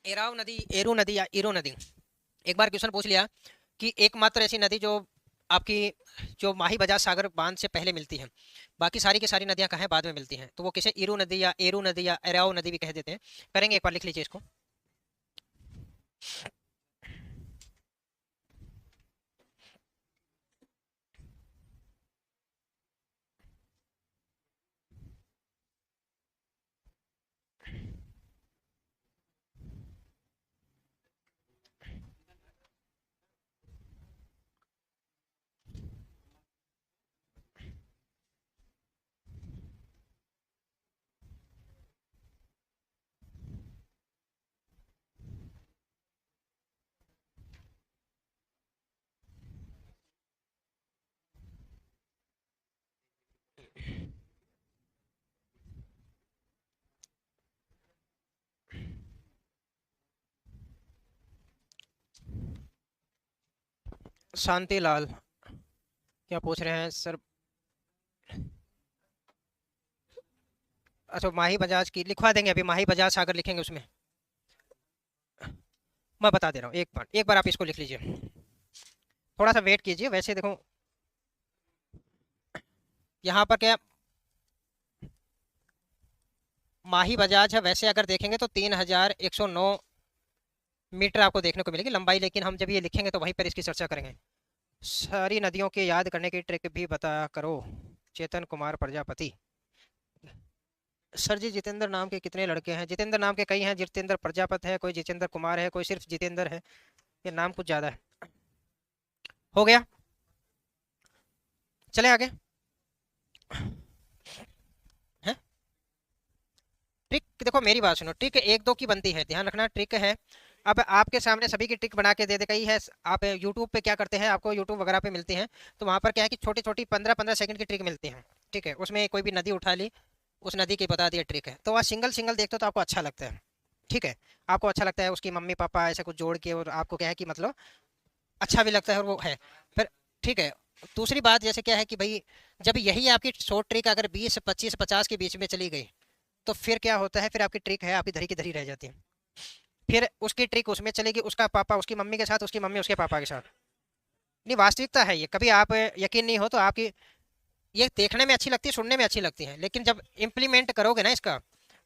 एराव नदी, एरू नदी या ईरो नदी। एक बार क्वेश्चन पूछ लिया कि एकमात्र ऐसी नदी जो आपकी जो माही बजाज सागर बांध से पहले मिलती है, बाकी सारी की सारी नदियां कहाँ हैं? बाद में मिलती हैं, तो वो किसे ईरू नदी या एरू नदी या एराव नदी भी कह देते हैं। करेंगे, एक बार लिख लीजिए इसको। शांतिलाल क्या पूछ रहे हैं सर? अच्छा, माही बजाज की लिखवा देंगे, अभी माही बजाज सागर लिखेंगे उसमें। मैं बता दे रहा हूँ, एक बार आप इसको लिख लीजिए, थोड़ा सा वेट कीजिए। वैसे देखो यहाँ पर क्या, माही बजाज है, वैसे अगर देखेंगे तो 3109 मीटर आपको देखने को मिलेगी लंबाई, लेकिन हम जब ये लिखेंगे तो वहीं पर इसकी चर्चा करेंगे। सारी नदियों के याद करने की ट्रिक भी बता करो, चेतन कुमार प्रजापति। सर जी, जितेंद्र नाम के कितने लड़के हैं? जितेंद्र नाम के कई हैं, जितेंद्र प्रजापति है, कोई जितेंद्र कुमार है, कोई सिर्फ जितेंद्र है, ये नाम कुछ ज्यादा है। हो गया, चले आगे। हैं? ट्रिक देखो, मेरी बात सुनो, ट्रिक एक दो की बनती है, ध्यान रखना, ट्रिक है। अब आपके सामने सभी की ट्रिक बना के दे दे कही है। आप यूट्यूब पे क्या करते हैं, आपको यूट्यूब वगैरह पे मिलती हैं, तो वहां पर क्या है कि छोटी छोटी 15-15 सेकंड की ट्रिक मिलती है, ठीक है? उसमें कोई भी नदी उठा ली, उस नदी की बता दिया ट्रिक है, तो वह सिंगल सिंगल देखते हो तो आपको अच्छा लगता है, ठीक है? आपको अच्छा लगता है, उसकी मम्मी पापा ऐसे कुछ जोड़ के, और आपको क्या है कि मतलब अच्छा भी लगता है, और वो है फिर, ठीक है? दूसरी बात जैसे क्या है कि भाई, जब यही आपकी शॉर्ट ट्रिक अगर 20, 25, 50 के बीच में चली गई, तो फिर क्या होता है, फिर आपकी ट्रिक है आपकी धरी की धरी रह जाती है। फिर उसकी ट्रिक उसमें चलेगी, उसका पापा उसकी मम्मी के साथ, उसकी मम्मी उसके पापा के साथ। नहीं, वास्तविकता है ये, कभी आप यकीन नहीं हो तो आपकी ये देखने में अच्छी लगती है, सुनने में अच्छी लगती है, लेकिन जब इम्प्लीमेंट करोगे ना इसका,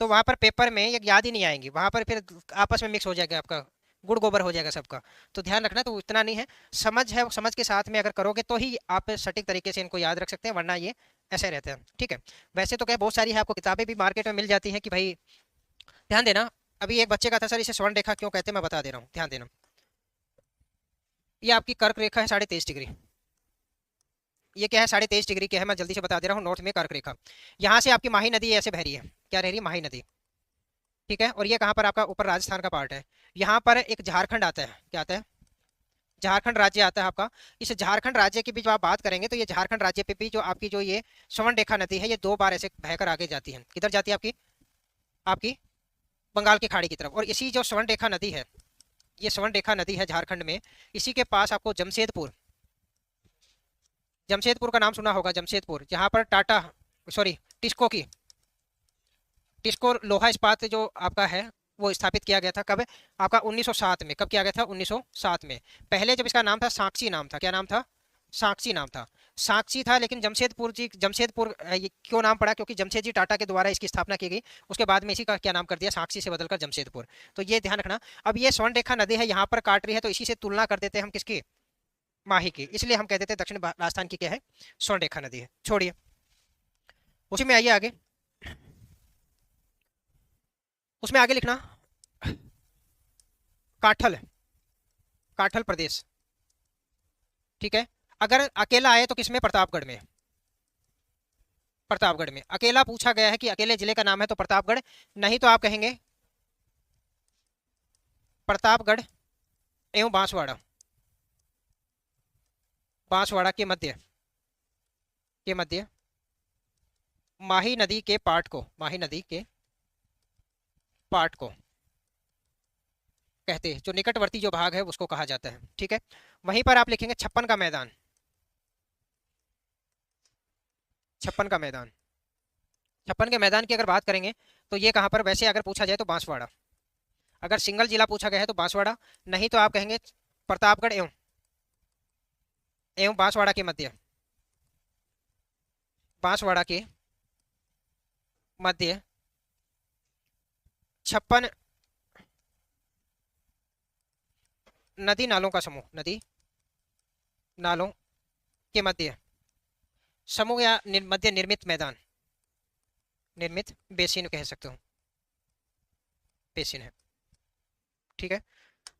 तो वहां पर पेपर में ये याद ही नहीं आएंगी, वहां पर फिर आपस में मिक्स हो जाएगा, आपका गुड़ गोबर हो जाएगा सबका। तो ध्यान रखना, तो इतना नहीं है, समझ है, समझ के साथ में अगर करोगे तो ही आप सटीक तरीके से इनको याद रख सकते हैं, वरना ये ऐसे रहते हैं, ठीक है? वैसे तो क्या बहुत सारी है, आपको किताबें भी मार्केट में मिल जाती हैं कि भाई, ध्यान देना। अभी एक बच्चे का था, सर इसे स्वर्ण रेखा क्यों कहते हैं, मैं बता दे रहा हूँ, ध्यान देना। ये आपकी कर्क रेखा है 23.5 डिग्री। ये क्या है, 23.5 डिग्री की है, मैं जल्दी से बता दे रहा हूँ, नॉर्थ में कर्क रेखा। यहाँ से आपकी माही नदी ऐसे बह रही है, क्या रह रही है, माही नदी, ठीक है? और ये कहाँ पर आपका ऊपर राजस्थान का पार्ट है, यहाँ पर एक झारखंड आता है, क्या आता है, झारखंड राज्य आता है आपका। इस झारखंड राज्य की भी जब आप बात करेंगे, तो ये झारखंड राज्य पे भी जो आपकी जो ये स्वर्ण रेखा नदी है, ये 2 बार ऐसे बहकर आगे जाती है, किधर जाती है आपकी, आपकी बंगाल की खाड़ी की तरफ। और इसी जो स्वर्ण रेखा नदी है, ये स्वर्ण रेखा नदी है झारखंड में, इसी के पास आपको जमशेदपुर, जमशेदपुर का नाम सुना होगा, जमशेदपुर, जहाँ पर टाटा, सॉरी, टिस्को की, टिस्को लोहा इस्पात जो आपका है, वो स्थापित किया गया था कब, आपका 1907 में। कब किया गया था, 1907 में। पहले जब इसका नाम था साक्षी नाम था, क्या नाम था, साक्षी नाम था, साक्षी था, लेकिन जमशेदपुर जी, जमशेदपुर ये क्यों नाम पड़ा, क्योंकि जमशेद जी टाटा के द्वारा इसकी स्थापना की गई, उसके बाद में इसी का क्या नाम कर दिया, साक्षी से बदलकर जमशेदपुर। तो ये ध्यान रखना। अब ये स्वर्ण रेखा नदी है, यहाँ पर काट रही है, तो इसी से तुलना कर देते हैं हम किसकी, माही की, इसलिए हम कह देते हैं दक्षिण राजस्थान की क्या है, स्वर्ण रेखा नदी है। छोड़िए, उसी में आइए आगे, उसमें आगे लिखना काठल, काठल प्रदेश, ठीक है? अगर अकेला आए तो किसमें, प्रतापगढ़ में, प्रतापगढ़ में अकेला पूछा गया है कि अकेले जिले का नाम है तो प्रतापगढ़, नहीं तो आप कहेंगे प्रतापगढ़ एवं बांसवाड़ा, बांसवाड़ा के मध्य माही नदी के पाट को, माही नदी के पाट को कहते हैं, जो निकटवर्ती जो भाग है उसको कहा जाता है, ठीक है? वहीं पर आप लिखेंगे छप्पन का मैदान, छप्पन का मैदान, छप्पन के मैदान की अगर बात करेंगे, तो ये कहाँ पर, वैसे अगर पूछा जाए तो बांसवाड़ा, अगर सिंगल जिला पूछा गया है तो बांसवाड़ा, नहीं तो आप कहेंगे प्रतापगढ़ एवं बांसवाड़ा के मध्य, बांसवाड़ा के मध्य छप्पन नदी नालों का समूह, नदी नालों के मध्य समूह, या मध्य निर्मित मैदान, निर्मित बेसिन कह सकते हो, बेसिन है, ठीक है?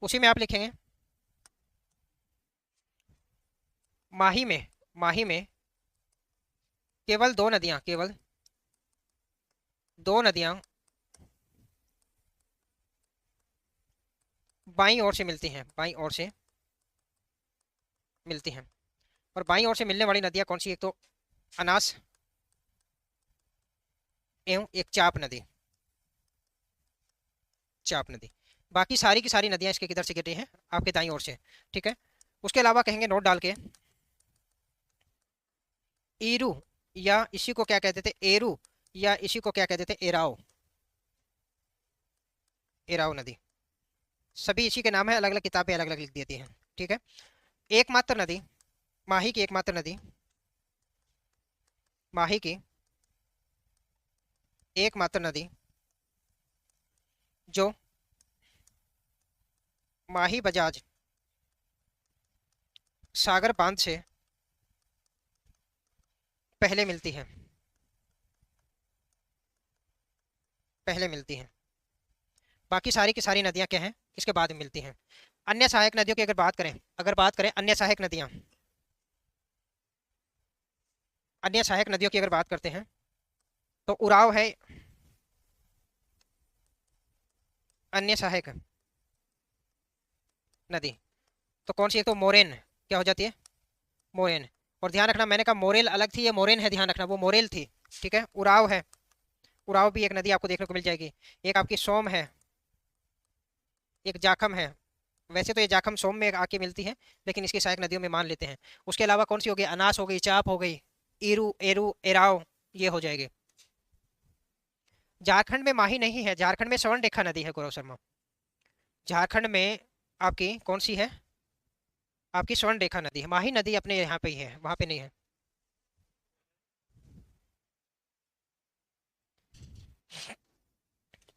उसी में आप लिखेंगे माही में केवल 2 नदियां, केवल 2 नदियां बाईं ओर से मिलती हैं, बाईं ओर से मिलती हैं। और बाईं ओर से मिलने वाली नदियां कौन सी, एक तो अनास एवं एक चाप नदी, चाप नदी। बाकी सारी की सारी नदियां इसके किधर से गिर रही हैं, आपके दाईं ओर से, ठीक है? उसके अलावा कहेंगे नोट डाल के ईरू, या इसी को क्या कहते थे एरू, या इसी को क्या कहते थे एराव, एराव नदी। सभी इसी के नाम है, अलग अलग किताबें अलग अलग लिख देती हैं। ठीक है। एकमात्र नदी, माही की एकमात्र नदी, माही की एकमात्र नदी जो माही बजाज सागर बांध से पहले मिलती है, पहले मिलती हैं। बाकी सारी की सारी नदियां क्या हैं, इसके बाद में मिलती हैं। अन्य सहायक नदियों की अगर बात करें, अन्य सहायक नदियां, अन्य सहायक नदियों की अगर बात करते हैं तो उराव है अन्य सहायक नदी। तो कौन सी, एक तो मोरेन, क्या हो जाती है, मोरेन। और ध्यान रखना, मैंने कहा मोरेल अलग थी, ये मोरेन है, ध्यान रखना वो मोरेल थी। ठीक है। उराव है, उराव भी एक नदी आपको देखने को मिल जाएगी। एक आपकी सोम है, एक जाखम है। वैसे तो ये जाखम सोम में आके मिलती है, लेकिन इसकी सहायक नदियों में मान लेते हैं। उसके अलावा कौन सी हो गई, अनास हो गई, चाप हो गई, ईरू, एरू, एराव, ये हो जाएगी। झारखंड में माही नहीं है, झारखंड में स्वर्ण रेखा नदी है गौरव शर्मा। झारखंड में आपकी कौन सी है, आपकी स्वर्ण रेखा नदी है। माही नदी अपने यहाँ पे ही है, वहां पे नहीं है।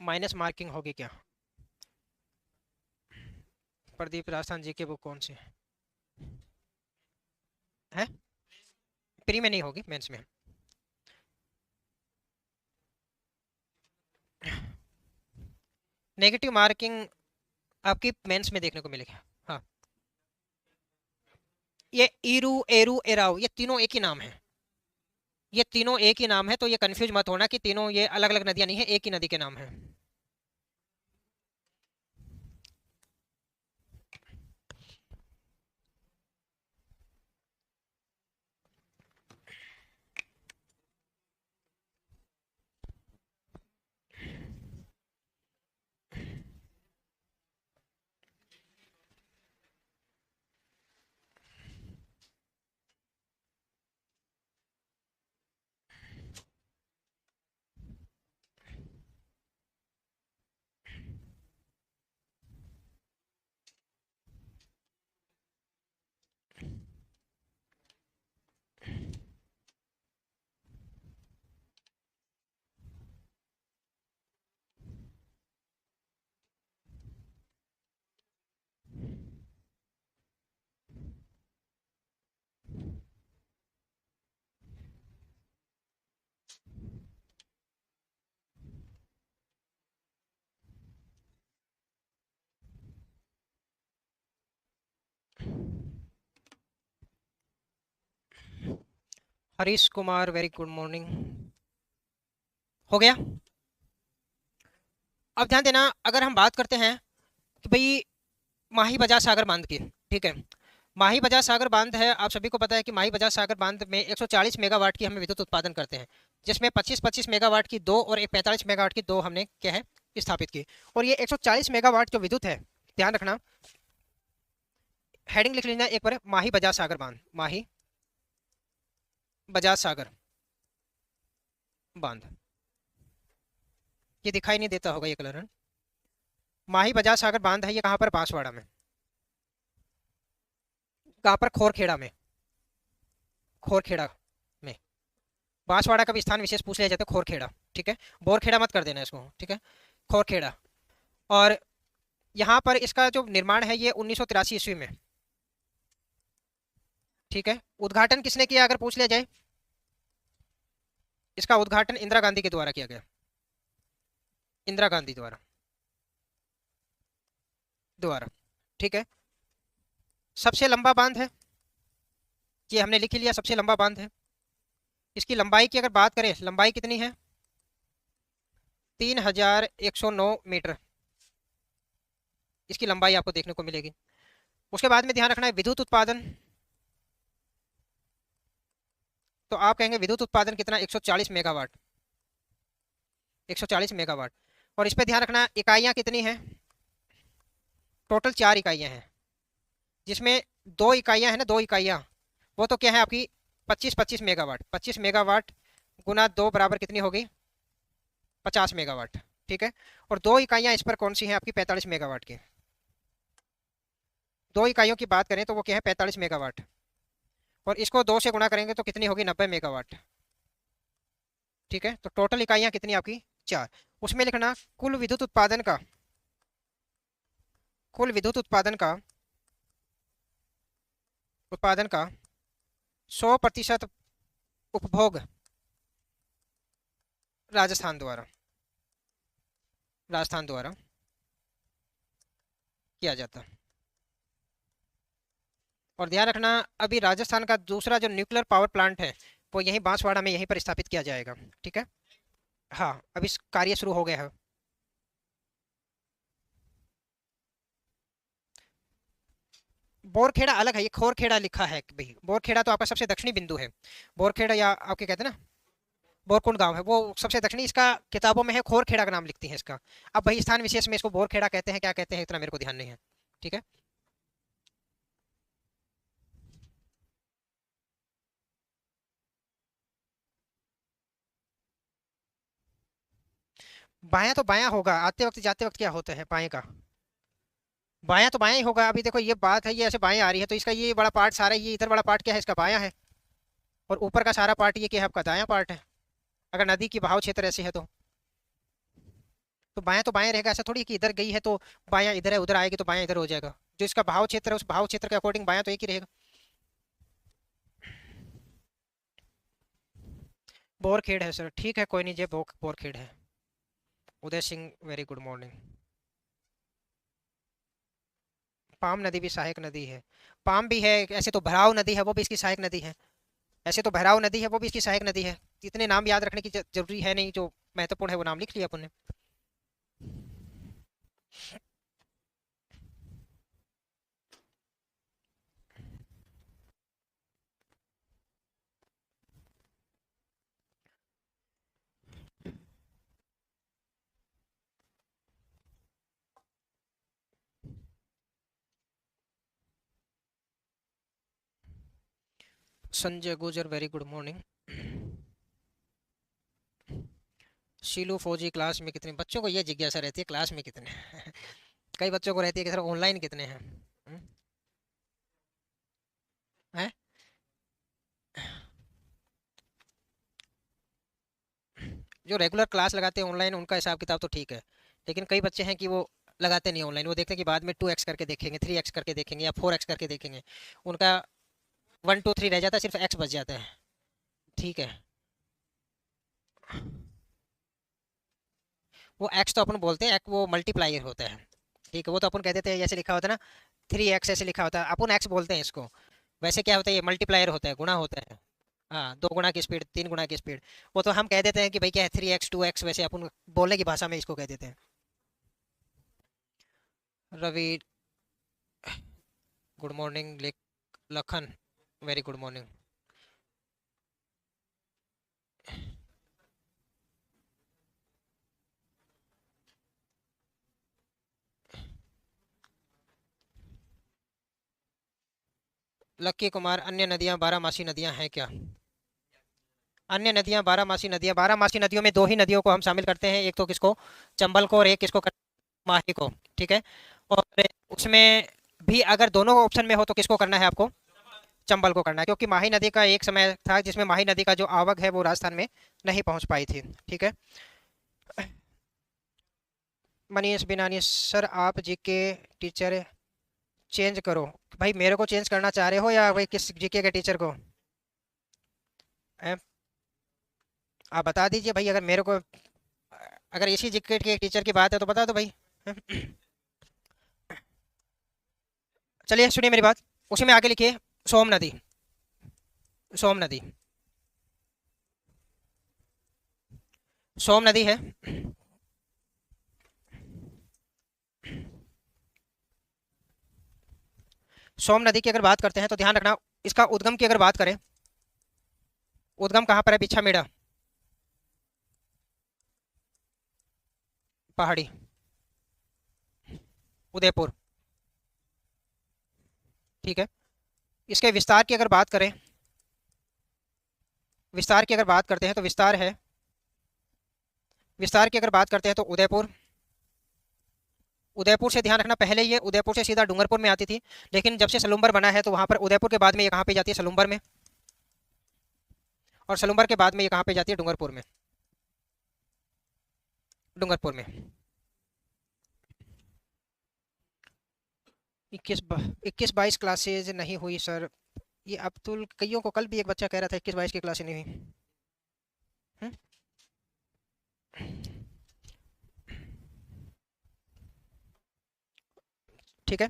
माइनस मार्किंग होगी क्या। प्रदीप राजस्थान जी के बुक कौन से है, प्री में नहीं होगी, मेंस में। नेगेटिव मार्किंग आपकी मेंस में देखने को मिलेगी। हाँ, ये ईरू, एरू, एराव, ये तीनों एक ही नाम है। ये तीनों एक ही नाम है, तो ये कंफ्यूज मत होना कि तीनों ये अलग अलग नदियां नहीं है, एक ही नदी के नाम है। Harish Kumar, very good morning. हो गया। अब ध्यान देना, अगर हम बात करते हैं कि भाई माही बजाज सागर बांध की, ठीक है, माही बजाज सागर बांध है, आप सभी को पता है कि माही बजाज सागर बांध में 140 मेगावाट की हमें विद्युत उत्पादन करते हैं, जिसमें 25-25 मेगावाट की दो और एक 45 मेगावाट की दो हमने क्या है स्थापित की। और ये 140 मेगावाट जो विद्युत है, ध्यान रखना, हेडिंग लिख लेना एक बार, माही बजाज सागर बांध, माही बजाज सागर बांध। ये दिखाई नहीं देता होगा ये कलर, माही बजाज सागर बांध है, ये कहाँ पर, बांसवाड़ा में। कहाँ पर, खोरखेड़ा में, खोरखेड़ा में। बांसवाड़ा का भी स्थान विशेष पूछ लिया जाता है, खोरखेड़ा। ठीक है, बोरखेड़ा मत कर देना इसको, ठीक है, खोरखेड़ा। और यहाँ पर इसका जो निर्माण है ये 1983 ईस्वी में। ठीक है। उद्घाटन किसने किया अगर पूछ लिया जाए, इसका उद्घाटन इंदिरा गांधी के द्वारा किया गया, इंदिरा गांधी द्वारा, ठीक है। सबसे लंबा बांध है, ये हमने लिख लिया, सबसे लंबा बांध है। इसकी लंबाई की अगर बात करें, लंबाई कितनी है, 3109 मीटर इसकी लंबाई आपको देखने को मिलेगी। उसके बाद में ध्यान रखना है विद्युत उत्पादन, तो आप कहेंगे विद्युत उत्पादन कितना, 140 मेगावाट, 140 मेगावाट। और इस पे ध्यान रखना इकाइयाँ कितनी हैं, टोटल 4 इकाइयाँ हैं, जिसमें दो इकाइयाँ है ना, दो इकाइयाँ, वो तो क्या है आपकी 25 मेगावाट। 25 मेगावाट गुना दो बराबर कितनी होगी? 50 मेगावाट। ठीक है। और दो इकाइयाँ इस पर कौन सी हैं आपकी? 45 मेगावाट की। दो इकाइयों की बात करें तो वो क्या है? 45 मेगावाट। और इसको दो से गुणा करेंगे तो कितनी होगी? 90 मेगावाट। ठीक है, तो टोटल इकाइयाँ कितनी आपकी? चार। उसमें लिखना कुल विद्युत उत्पादन का, कुल विद्युत उत्पादन का 100% उपभोग राजस्थान द्वारा, राजस्थान द्वारा किया जाता। और ध्यान रखना, अभी राजस्थान का दूसरा जो न्यूक्लियर पावर प्लांट है वो यहीं बांसवाड़ा में, यहीं पर स्थापित किया जाएगा। ठीक है। हाँ, अभी कार्य शुरू हो गया है। बोरखेड़ा अलग है, ये खोरखेड़ा लिखा है भाई। बोरखेड़ा तो आपका सबसे दक्षिणी बिंदु है। बोरखेड़ा या आपके कहते हैं ना बोरकुंड गांव है, वो सबसे दक्षिणी। इसका किताबों में है खोरखेड़ा का नाम लिखती है इसका। अब भाई स्थान विशेष में इसको बोरखेड़ा कहते हैं, क्या कहते हैं इतना मेरे को ध्यान नहीं है। ठीक है। बायां तो बायां होगा, आते वक्त जाते वक्त क्या होता है बाएं का? बायां तो बायां ही होगा। अभी देखो ये बात है, ये ऐसे बाएं आ रही है तो इसका ये बड़ा पार्ट सारा, ये इधर वाला पार्ट क्या है इसका? बायां है। और ऊपर का सारा पार्ट ये क्या है आपका? दायां पार्ट है। अगर नदी की बहाव क्षेत्र ऐसे है तो बायां तो बायां रहेगा। ऐसा थोड़ी कि इधर गई है तो बायां इधर है, उधर आएगी तो बायां इधर हो जाएगा। जो इसका बहाव क्षेत्र है उस बहाव क्षेत्र के अकॉर्डिंग बायां तो एक ही रहेगा। बोरखेड़ है सर, ठीक है कोई नहीं, जे बोरखेड़ है। Uday Singh very good morning. Pam नदी भी सहायक नदी है। पाम भी है, ऐसे तो भराव नदी है वो भी इसकी सहायक नदी है। ऐसे तो भराव नदी है वो भी इसकी सहायक नदी है। इतने नाम याद रखने की जरूरी है नहीं, जो महत्वपूर्ण है वो नाम लिख लिया अपन ने। संजय गुजर वेरी गुड मॉर्निंग। शीलू फौजी क्लास में कितने बच्चों को ये जिज्ञासा रहती है क्लास में कितने? कई बच्चों को रहती है कि सर ऑनलाइन कितने हैं। हैं? जो रेगुलर क्लास लगाते हैं ऑनलाइन उनका हिसाब किताब तो ठीक है, लेकिन कई बच्चे हैं कि वो लगाते नहीं ऑनलाइन। वो देखते हैं कि बाद में 2x करके देखेंगे, 3x करके देखेंगे या 4x करके देखेंगे। उनका 1 2 3 रह जाता है, सिर्फ x बच जाता है। ठीक है। वो x तो अपन बोलते हैं, वो मल्टीप्लायर होता है। ठीक है, वो तो अपन कह देते हैं जैसे लिखा होता है ना 3x, ऐसे लिखा होता है अपन x बोलते हैं इसको। वैसे क्या होता है, ये मल्टीप्लायर होता है, गुणा होता है। हाँ, 2 गुना की स्पीड, 3 गुना की स्पीड। वो तो हम कह देते हैं कि भाई क्या है 3x 2x, वैसे अपन बोलने की भाषा में इसको कह देते हैं। Ravi good morning. Lakhan very good morning. Lucky Kumar, अन्य नदियां बारहमासी नदियां हैं क्या? अन्य नदियां बारहमासी नदियां, बारहमासी नदियों में दो ही नदियों को हम शामिल करते हैं, एक तो किसको? चंबल को, और एक किसको माही को। ठीक है। और उसमें भी अगर दोनों ऑप्शन में हो तो किसको करना है आपको? चंबल को करना है, क्योंकि माही नदी का एक समय था जिसमें माही नदी का जो आवक है वो राजस्थान में नहीं पहुंच पाई थी। ठीक है। मनीष बिनानी सर, आप जी के टीचर चेंज करो। भाई मेरे को चेंज करना चाह रहे हो या भाई किस जीके के टीचर को? हैं? आप बता दीजिए भाई, अगर मेरे को, अगर इसी जीके के टीचर की बात है तो बता दो भाई। हैं? चलिए सुनिए मेरी बात, उसी में आगे लिखिए सोम नदी। सोम नदी, सोम नदी है। सोम नदी की अगर बात करते हैं तो ध्यान रखना, इसका उद्गम की अगर बात करें, उद्गम कहाँ पर है? बिच्छा मेड़ा, पहाड़ी, उदयपुर। ठीक है। इसके विस्तार की अगर बात करें, विस्तार की अगर बात करते हैं तो विस्तार है, विस्तार की अगर बात करते हैं तो उदयपुर, उदयपुर से ध्यान रखना, पहले ये उदयपुर से सीधा डूंगरपुर में आती थी, लेकिन जब से सलुम्बर बना है तो वहां पर उदयपुर के बाद में ये कहाँ पे जाती है, सलुम्बर में, और सलुम्बर के बाद में ये कहाँ पे जाती है, डूंगरपुर में, डूंगरपुर में। 21-22 क्लासेज नहीं हुई सर, ये अब्दुल कईयों को, कल भी एक बच्चा कह रहा था 21-22 की क्लासेज नहीं हुई। हम्म? ठीक है,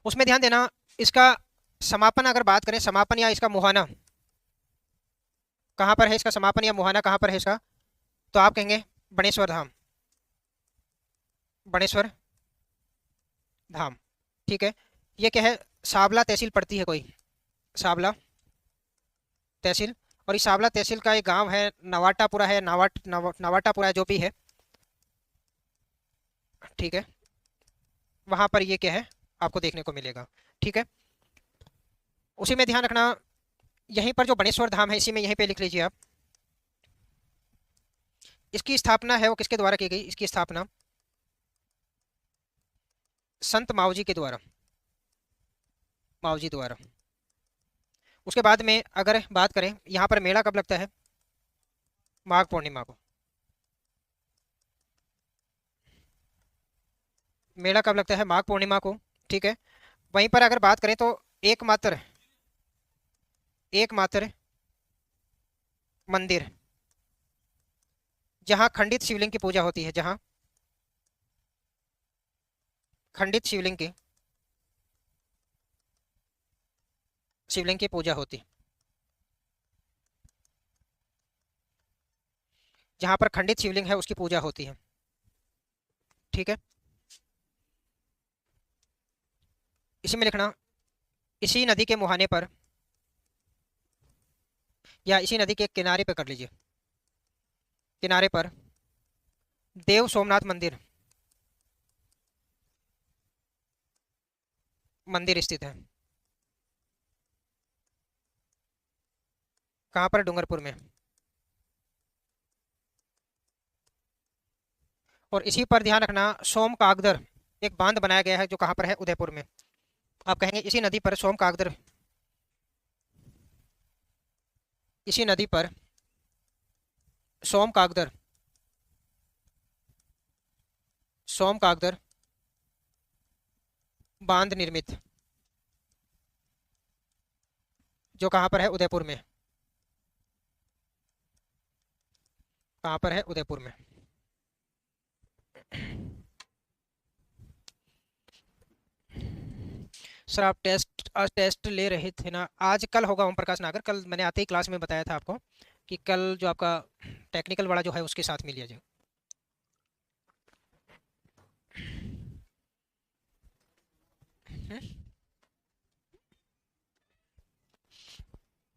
उसमें ध्यान देना, इसका समापन अगर बात करें, समापन या इसका मुहाना कहाँ पर है, इसका समापन या मुहाना कहाँ पर है इसका, तो आप कहेंगे बनेश्वर धाम, बनेश्वर धाम। ठीक है, ये क्या है, सावला तहसील पड़ती है कोई, सावला तहसील, और इस सावला तहसील का एक गांव है नवाटापुरा है, नवाटापुरा जो भी है, ठीक है, वहां पर ये क्या है आपको देखने को मिलेगा। ठीक है, उसी में ध्यान रखना, यहीं पर जो बनेश्वर धाम है इसी में यहीं पे लिख लीजिए आप, इसकी स्थापना है वो किसके द्वारा की गई, इसकी स्थापना संत मावजी के द्वारा, मावजी द्वारा। उसके बाद में अगर बात करें, यहाँ पर मेला कब लगता है, माघ पूर्णिमा को, मेला कब लगता है, माघ पूर्णिमा को। ठीक है, वहीं पर अगर बात करें तो एकमात्र, एकमात्र मंदिर जहाँ खंडित शिवलिंग की पूजा होती है, जहाँ खंडित शिवलिंग की पूजा होती, जहाँ पर खंडित शिवलिंग है उसकी पूजा होती है। ठीक है, इसी में लिखना, इसी नदी के मुहाने पर या इसी नदी के किनारे पर कर लीजिए, किनारे पर देव सोमनाथ मंदिर, मंदिर स्थित है, कहाँ पर, डूंगरपुर में। और इसी पर ध्यान रखना, सोम कागदर एक बांध बनाया गया है जो कहाँ पर है, उदयपुर में। आप कहेंगे इसी नदी पर सोम कागदर, इसी नदी पर सोम कागदर, सोम कागदर बांध निर्मित, जो कहाँ पर है, उदयपुर में, कहाँ पर है, उदयपुर में। सर आप टेस्ट, आज टेस्ट ले रहे थे ना, आज कल होगा ओम प्रकाश नागर, कल मैंने आते ही क्लास में बताया था आपको कि कल जो आपका टेक्निकल वाला जो है उसके साथ मिलिए जाए।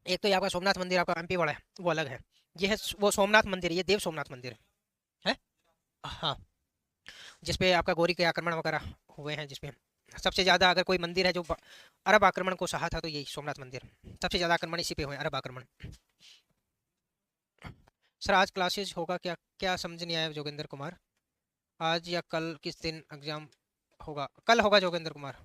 एक तो ये आपका सोमनाथ मंदिर आपका एमपी वाला है वो अलग है, ये है वो सोमनाथ मंदिर, ये देव सोमनाथ मंदिर है। हाँ, जिसपे आपका गौरी के आक्रमण वगैरह हुए हैं, जिसपे सबसे ज्यादा अगर कोई मंदिर है जो अरब आक्रमण को सहा था तो यही सोमनाथ मंदिर, सबसे ज्यादा आक्रमण इसी पे हुए, अरब आक्रमण। सर आज क्लासेज होगा क्या, क्या समझ नहीं आया जोगिंदर कुमार, आज या कल किस दिन एग्जाम होगा, कल होगा जोगिंदर कुमार।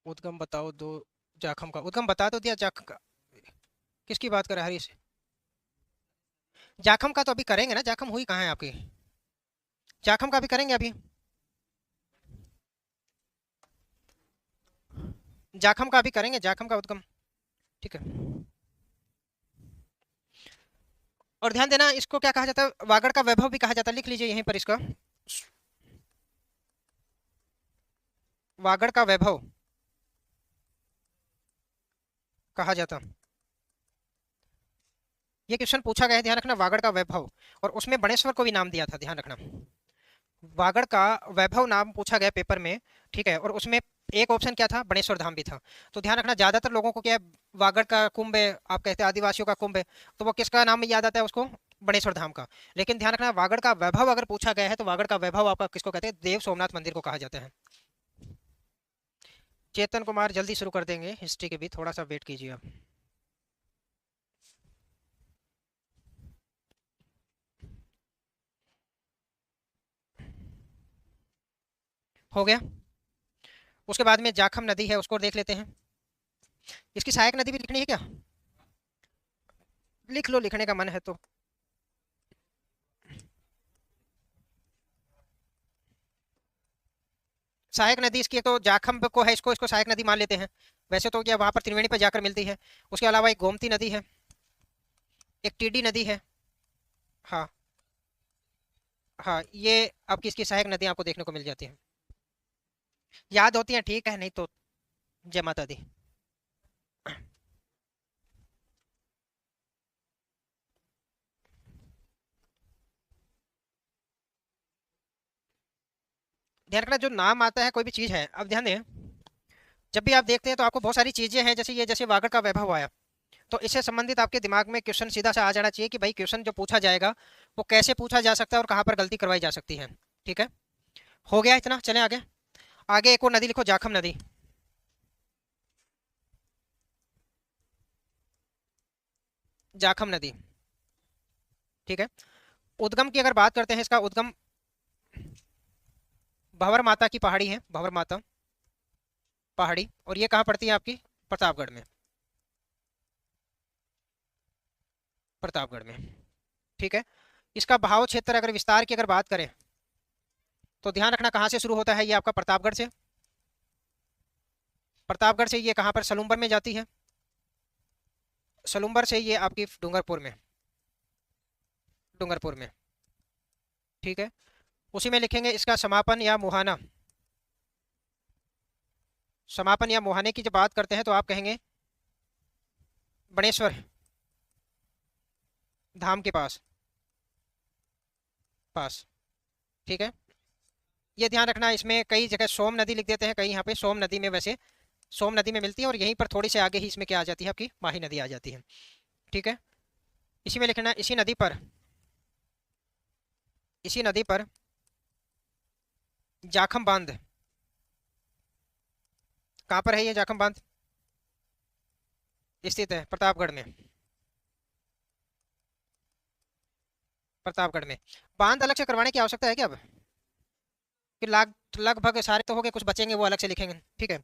उद्गम बताओ दो, जाखम का उद्गम बता तो दिया, जाखम का किसकी बात कर रहा है, हरीश, जाखम का तो अभी करेंगे ना, जाखम हुई कहाँ है आपकी, जाखम का भी करेंगे अभी, जाखम का भी करेंगे, जाखम का उद्गम। ठीक है, और ध्यान देना, इसको क्या कहा जाता है, वागड़ का वैभव भी कहा जाता है, लिख लीजिए यहीं पर इसका, वागड़ का वैभव कहा जाता। ये क्वेश्चन पूछा गया है, ध्यान रखना, वागड़ का वैभव, और उसमें बणेश्वर को भी नाम दिया था, ध्यान रखना, वागड़ का वैभव नाम पूछा गया पेपर में, ठीक है, और उसमें एक ऑप्शन क्या था, बणेश्वर धाम भी था। तो ध्यान रखना, ज्यादातर लोगों को क्या है, वागड़ का कुंभ है, आप कहते हैं आदिवासियों का कुंभ है, तो वो किसका नाम याद आता है उसको, बणेश्वर धाम का। लेकिन ध्यान रखना, वागड़ का वैभव अगर पूछा गया है तो वागड़ का वैभव आपका किसको कहते हैं, देव सोमनाथ मंदिर को कहा जाता है। चेतन कुमार जल्दी शुरू कर देंगे हिस्ट्री के भी, थोड़ा सा वेट कीजिए आप। हो गया। उसके बाद में जाखम नदी है, उसको देख लेते हैं। इसकी सहायक नदी भी लिखनी है क्या, लिख लो, लिखने का मन है तो। सहायक नदी इसकी एक तो जाखम को है, इसको इसको सहायक नदी मान लेते हैं। वैसे तो क्या वहां पर त्रिवेणी पर जाकर मिलती है। उसके अलावा एक गोमती नदी है, एक टीडी नदी है। हाँ, हाँ, ये आपकी इसकी सहायक नदियां आपको देखने को मिल जाती हैं, याद होती हैं, ठीक है, नहीं तो जय माता दी। ध्यान रखना, जो नाम आता है कोई भी चीज है, अब ध्यान दें, जब भी आप देखते हैं तो आपको बहुत सारी चीजें हैं, जैसे ये, जैसे वागड़ का वैभव आया, तो इससे संबंधित आपके दिमाग में क्वेश्चन सीधा सा आ जाना चाहिए कि भाई क्वेश्चन जो पूछा जाएगा वो कैसे पूछा जा सकता है और कहाँ पर गलती करवाई जा सकती है। ठीक है, हो गया इतना, चलें आगे। आगे एक और नदी लिखो, जाखम नदी। जाखम नदी, ठीक है। उद्गम की अगर बात करते हैं, इसका उद्गम भंवर माता की पहाड़ी है, भंवर माता पहाड़ी, और ये कहाँ पड़ती है आपकी, प्रतापगढ़ में, प्रतापगढ़ में, ठीक है। इसका बहाव क्षेत्र अगर विस्तार की अगर बात करें तो ध्यान रखना कहाँ से शुरू होता है, ये आपका प्रतापगढ़ से, प्रतापगढ़ से ये कहाँ पर सलूम्बर में जाती है, सलूम्बर से ये आपकी डूंगरपुर में, डूंगरपुर में, ठीक है। उसी में लिखेंगे इसका समापन या मुहाना, समापन या मुहाने की जब बात करते हैं तो आप कहेंगे बणेश्वर धाम के पास, पास, ठीक है। ये ध्यान रखना, इसमें कई जगह सोम नदी लिख देते हैं, कई यहाँ पे सोम नदी में, वैसे सोम नदी में मिलती है, और यहीं पर थोड़ी से आगे ही इसमें क्या आ जाती है, आपकी माही नदी आ जाती है, ठीक है। इसी में लिखना, इसी नदी पर, इसी नदी पर जाखम बांध, कहाँ पर है ये जाखम बांध, स्थित है प्रतापगढ़ में, प्रतापगढ़ में। बांध अलग से करवाने की आवश्यकता है क्या अब, कि लगभग सारे तो हो गए, कुछ बचेंगे वो अलग से लिखेंगे, ठीक है।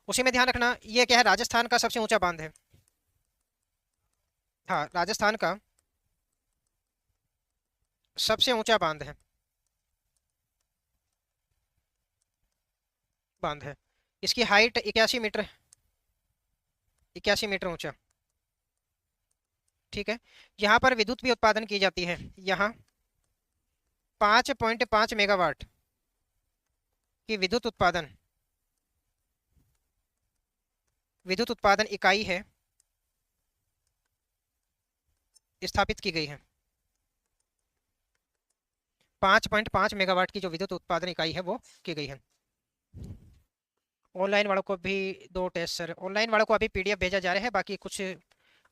उसी में ध्यान रखना, ये क्या है, राजस्थान का सबसे ऊंचा बांध है, हाँ, राजस्थान का सबसे ऊंचा बांध है, बांध है। इसकी हाइट 81 मीटर, 81 मीटर ऊंचा, ठीक है। यहाँ पर विद्युत भी उत्पादन की जाती है, यहाँ 5.5 मेगावाट की विद्युत उत्पादन इकाई है, स्थापित की गई है। 5.5 मेगावाट की जो विद्युत उत्पादन इकाई है वो की गई है। ऑनलाइन वालों को भी दो टेस्ट सर, ऑनलाइन वालों को अभी पीडीएफ भेजा जा रहा है, बाकी कुछ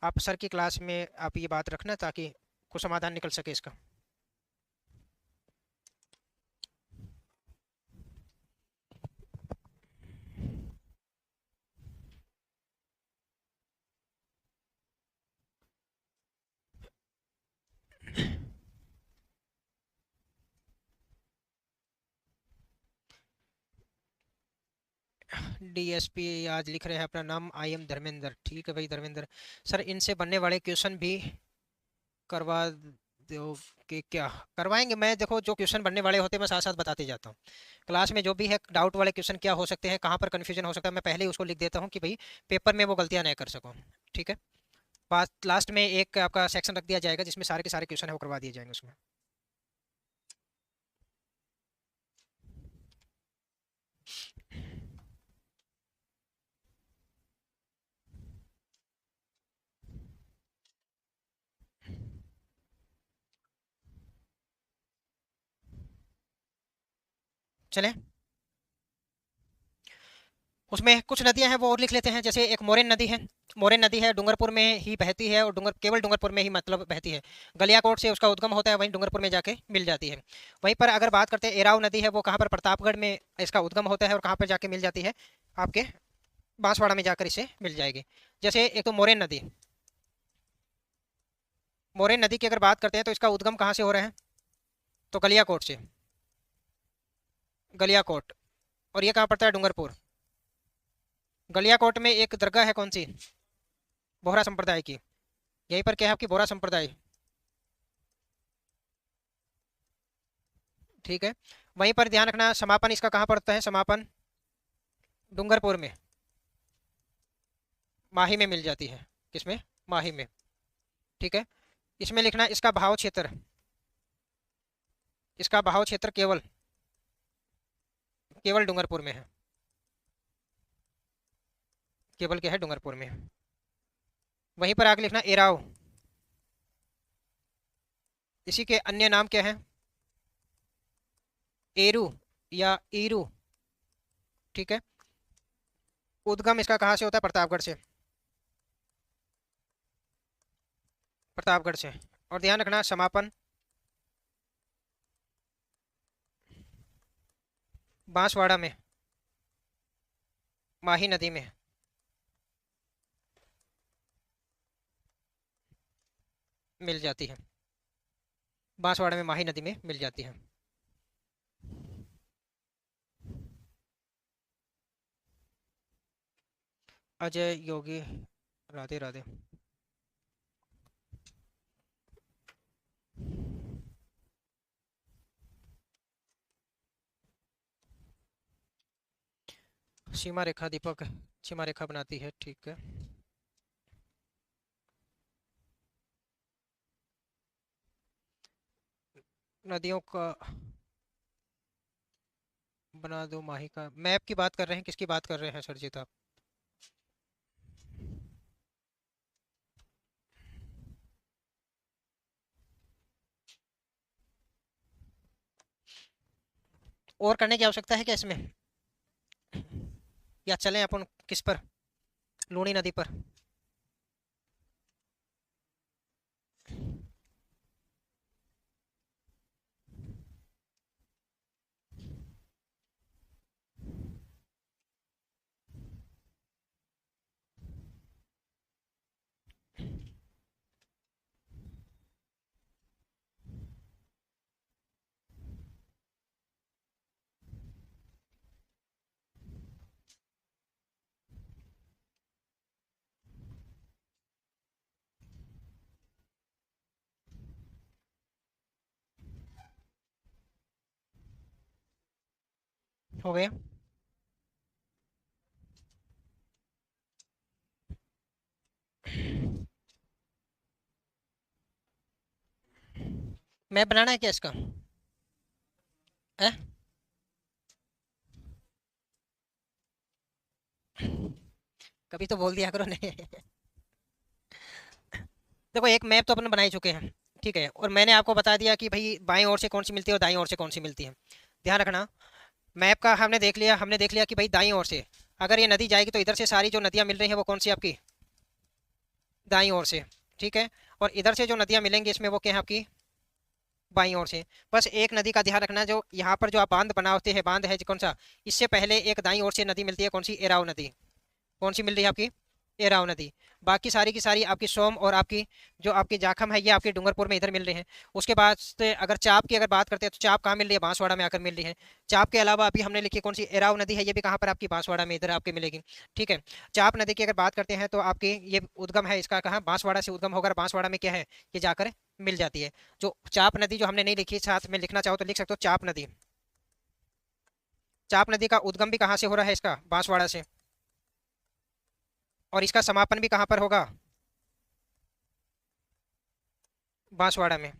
आप सर की क्लास में आप ये बात रखना ताकि कुछ समाधान निकल सके इसका। डीएसपी आज लिख रहे हैं अपना नाम, आई एम धर्मेंद्र, ठीक है भाई धर्मेंद्र। सर इनसे बनने वाले क्वेश्चन भी करवा दो कि क्या, करवाएंगे, मैं देखो जो क्वेश्चन बनने वाले होते हैं मैं साथ साथ बताते जाता हूँ। क्लास में जो भी है डाउट वाले क्वेश्चन क्या हो सकते हैं, कहाँ पर कन्फ्यूजन हो सकता है, मैं पहले ही उसको लिख देता हूँ कि भाई पेपर में वो गलतियाँ नहीं कर सकूँ, ठीक है। लास्ट में एक आपका सेक्शन रख दिया जाएगा जिसमें सारे के सारे क्वेश्चन है वो करवा दिए जाएंगे उसमें। चलें, उसमें कुछ नदियां हैं वो और लिख लेते हैं। जैसे एक मोरेन नदी है, मोरेन नदी है, डूंगरपुर में ही बहती है और केवल डूंगरपुर में ही मतलब बहती है। गलियाकोट से उसका उद्गम होता है, वहीं डूंगरपुर में जाके मिल जाती है। वहीं पर अगर बात करते हैं एराव नदी है, वो कहाँ पर, प्रतापगढ़ में इसका उद्गम होता है और कहाँ पर जाके मिल जाती है, आपके बांसवाड़ा में जाकर इसे मिल जाएगी। जैसे एक तो मोरेन नदी, मोरेन नदी की अगर बात करते हैं तो इसका उद्गम कहाँ से हो रहा है, तो गलियाकोट से, गलियाकोट। और ये कहाँ पड़ता है, डूंगरपुर। गलियाकोट में एक दरगाह है, कौन सी, बोहरा संप्रदाय की। यहीं पर क्या है आपकी, बोहरा संप्रदाय, ठीक है। वहीं पर ध्यान रखना, समापन इसका कहाँ पड़ता है, समापन डूंगरपुर में, माही में मिल जाती है। किसमें, माही में, ठीक है। इसमें लिखना इसका बहाव क्षेत्र, इसका बहाव क्षेत्र केवल केवल डूंगरपुर में है, केवल क्या है, डूंगरपुर में है। वहीं पर आगे लिखना एराव, इसी के अन्य नाम क्या है, एरू या ईरू, ठीक है। उद्गम इसका कहाँ से होता है, प्रतापगढ़ से, प्रतापगढ़ से। और ध्यान रखना समापन बांसवाड़ा में, माही नदी में मिल जाती है, बांसवाड़ा में माही नदी में मिल जाती है। अजय योगी, राधे राधे। सीमा रेखा, दीपक सीमा रेखा बनाती है, ठीक है। नदियों का बना दो माही का, मैप की बात कर रहे हैं, किसकी बात कर रहे हैं सरजीत आप। और करने की आवश्यकता है क्या इसमें, या चलें अपन किस पर, लूनी नदी पर। हो गया। मैप बनाना है क्या इसका, है। कभी तो बोल दिया करो नहीं। देखो एक मैप तो अपन बना ही चुके हैं, ठीक है। और मैंने आपको बता दिया कि भाई बाएं ओर से कौन सी मिलती है और दाईं ओर से कौन सी मिलती है। ध्यान रखना, मैप का हमने देख लिया कि भाई दाईं ओर से अगर ये नदी जाएगी तो इधर से सारी जो नदियां मिल रही हैं वो कौन सी आपकी, दाईं ओर से, ठीक है। और इधर से जो नदियां मिलेंगी इसमें वो क्या है आपकी, बाईं ओर से। बस एक नदी का ध्यान रखना, जो यहाँ पर जो आप बांध बनाते हैं, बांध है जो कौन सा, इससे पहले एक दाईं ओर से नदी मिलती है, कौन सी, एराव नदी। कौन सी मिल रही है आपकी, एराव नदी। बाकी सारी की सारी आपकी सोम और आपकी जो आपकी जाखम है ये आपके डूंगरपुर में इधर मिल रहे हैं। उसके बाद से अगर चाप की अगर बात करते हैं तो चाप कहाँ मिल रही है, बांसवाड़ा में आकर मिल रही है। चाप के अलावा अभी हमने लिखी कौन सी, एराव नदी है, ये भी कहाँ पर आपकी, बांसवाड़ा में इधर आपके मिलेगी, ठीक है। चाप नदी की अगर बात करते हैं तो आपकी ये उद्गम है इसका कहाँ, बांसवाड़ा से उद्गम होकर बांसवाड़ा में क्या है, ये जाकर मिल जाती है। जो चाप नदी जो हमने नहीं लिखी, साथ में लिखना चाहो तो लिख सकते हो चाप नदी। चाप नदी का उद्गम भी कहाँ से हो रहा है, इसका बांसवाड़ा से। और इसका समापन भी कहाँ पर होगा, बांसवाड़ा में।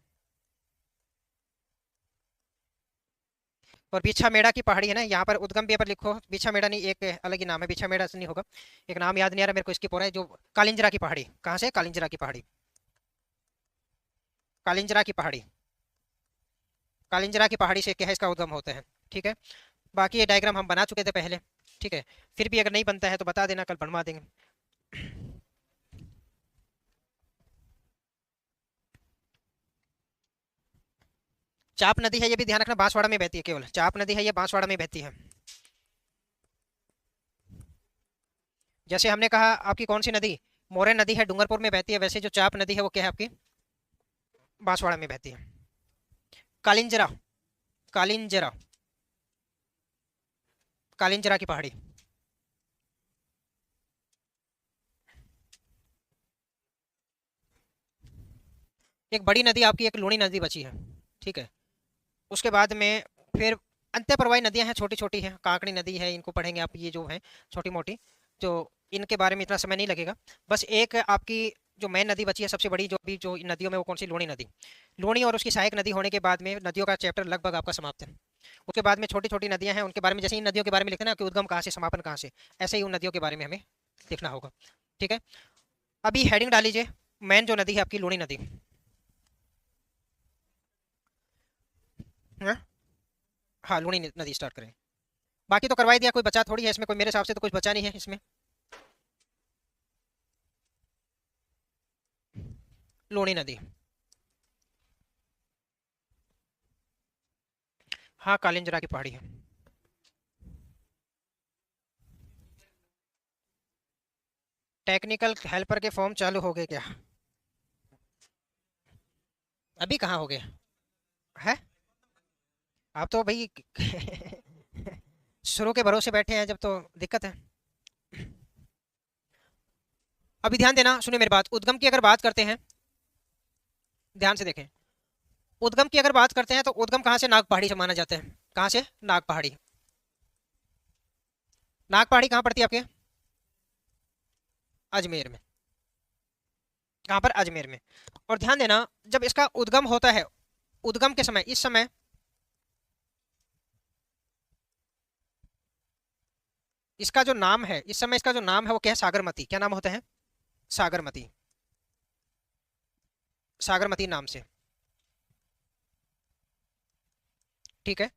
और बिछा मेड़ा की पहाड़ी है ना, यहाँ पर उद्गम भी पर लिखो, बिछा मेड़ा नहीं, एक अलग ही नाम है, बिछा मेड़ा से नहीं होगा, एक नाम याद नहीं आ रहा मेरे को, इसकी पूरा है जो कालिंजरा की पहाड़ी, कहाँ से, कालिंजरा की पहाड़ी, कालिंजरा की पहाड़ी, कालिंजरा की पहाड़ी से क्या है, इसका उद्गम होता है। ठीक है, बाकी ये डायग्राम हम बना चुके थे पहले। ठीक है, फिर भी अगर नहीं बनता है तो बता देना, कल बनवा देंगे। चाप नदी है, ये भी ध्यान रखना, बांसवाड़ा में बहती है, केवल चाप नदी है, ये बांसवाड़ा में बहती है। जैसे हमने कहा आपकी कौन सी नदी, मोरन नदी है, डूंगरपुर में बहती है, वैसे जो चाप नदी है वो क्या है आपकी, बांसवाड़ा में बहती है। कालिंजरा, कालिंजरा, कालिंजरा की पहाड़ी। एक बड़ी नदी आपकी एक लूणी नदी बची है। ठीक है, उसके बाद में फिर अंत्य प्रवाही नदियां हैं, छोटी छोटी हैं, काकड़ी नदी है, इनको पढ़ेंगे आप, ये जो है छोटी मोटी, जो इनके बारे में इतना समय नहीं लगेगा। बस एक आपकी जो मेन नदी बची है सबसे बड़ी, जो भी जो इन नदियों में, वो कौन सी, लूणी नदी। लूणी और उसकी सहायक नदी होने के बाद में नदियों का चैप्टर लगभग आपका समाप्त है। उसके बाद में छोटी छोटी नदियां हैं, उनके बारे में, जैसे इन नदियों के बारे में लिखते हैं ना कि उद्गम कहाँ से, समापन कहाँ से, ऐसे ही उन नदियों के बारे में हमें लिखना होगा। ठीक है, अभी हेडिंग डाल लीजिए, मेन जो नदी है आपकी लूणी नदी। हाँ, हाँ लूणी नदी स्टार्ट करें। बाकी तो करवाई दिया, कोई बचा थोड़ी है इसमें, कोई मेरे हिसाब से तो कुछ बचा नहीं है इसमें। लूणी नदी, हाँ कालिंजरा की पहाड़ी है। टेक्निकल हेल्पर के फॉर्म चालू हो गए क्या, अभी कहाँ हो गए है, आप तो भाई शुरू के भरोसे बैठे हैं जब, तो दिक्कत है। अभी ध्यान देना, सुनिए मेरी बात, उद्गम की अगर बात करते हैं, ध्यान से देखें, उद्गम की अगर बात करते हैं तो उद्गम कहाँ से, नाग पहाड़ी से माना जाता है, कहाँ से, नाग पहाड़ी। नाग पहाड़ी कहाँ पड़ती है आपके, अजमेर में, कहाँ पर, अजमेर में। और ध्यान देना, जब इसका उद्गम होता है, उद्गम के समय, इस समय इसका जो नाम है, इस समय इसका जो नाम है वो क्या है, सागरमती, क्या नाम होता है, सागरमती, सागरमती नाम से। ठीक है,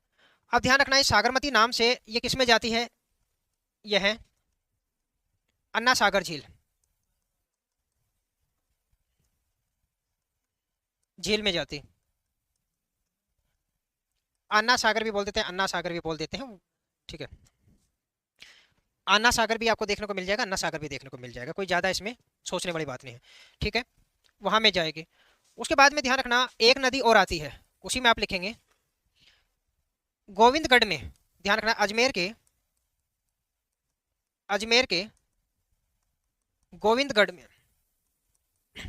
अब ध्यान रखना, इस सागरमती नाम से ये किस में जाती है, यह है अन्ना सागर झील, झील में जाती, अन्ना सागर भी बोल देते हैं, अन्ना सागर भी बोल देते हैं। ठीक है, अन्ना सागर भी आपको देखने को मिल जाएगा, अन्ना सागर भी देखने को मिल जाएगा, कोई ज्यादा इसमें सोचने वाली बात नहीं है। ठीक है, वहां में जाएगी। उसके बाद में ध्यान रखना, एक नदी और आती है, उसी में आप लिखेंगे गोविंदगढ़ में, ध्यान रखना, अजमेर के, अजमेर के गोविंदगढ़ में,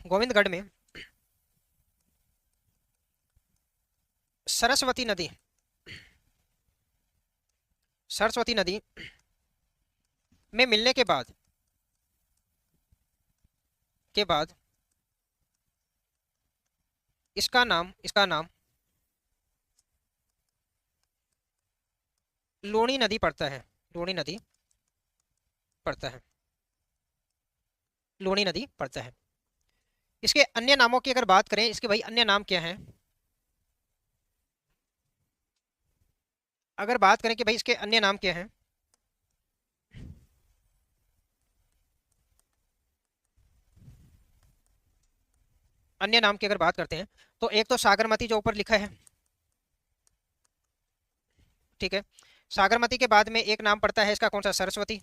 गोविंदगढ़ में सरस्वती नदी, सरस्वती नदी में मिलने के बाद इसका नाम लूणी नदी पड़ता है, लूणी नदी पड़ता है, लूणी नदी पड़ता है। इसके अन्य नामों की अगर बात करें, इसके भाई अन्य नाम क्या हैं, अगर बात करें कि भाई इसके अन्य नाम क्या हैं, अन्य नाम की अगर बात करते हैं, तो एक तो सागरमती जो ऊपर लिखा है। ठीक है, सागरमती के बाद में एक नाम पड़ता है इसका, कौन सा, सरस्वती।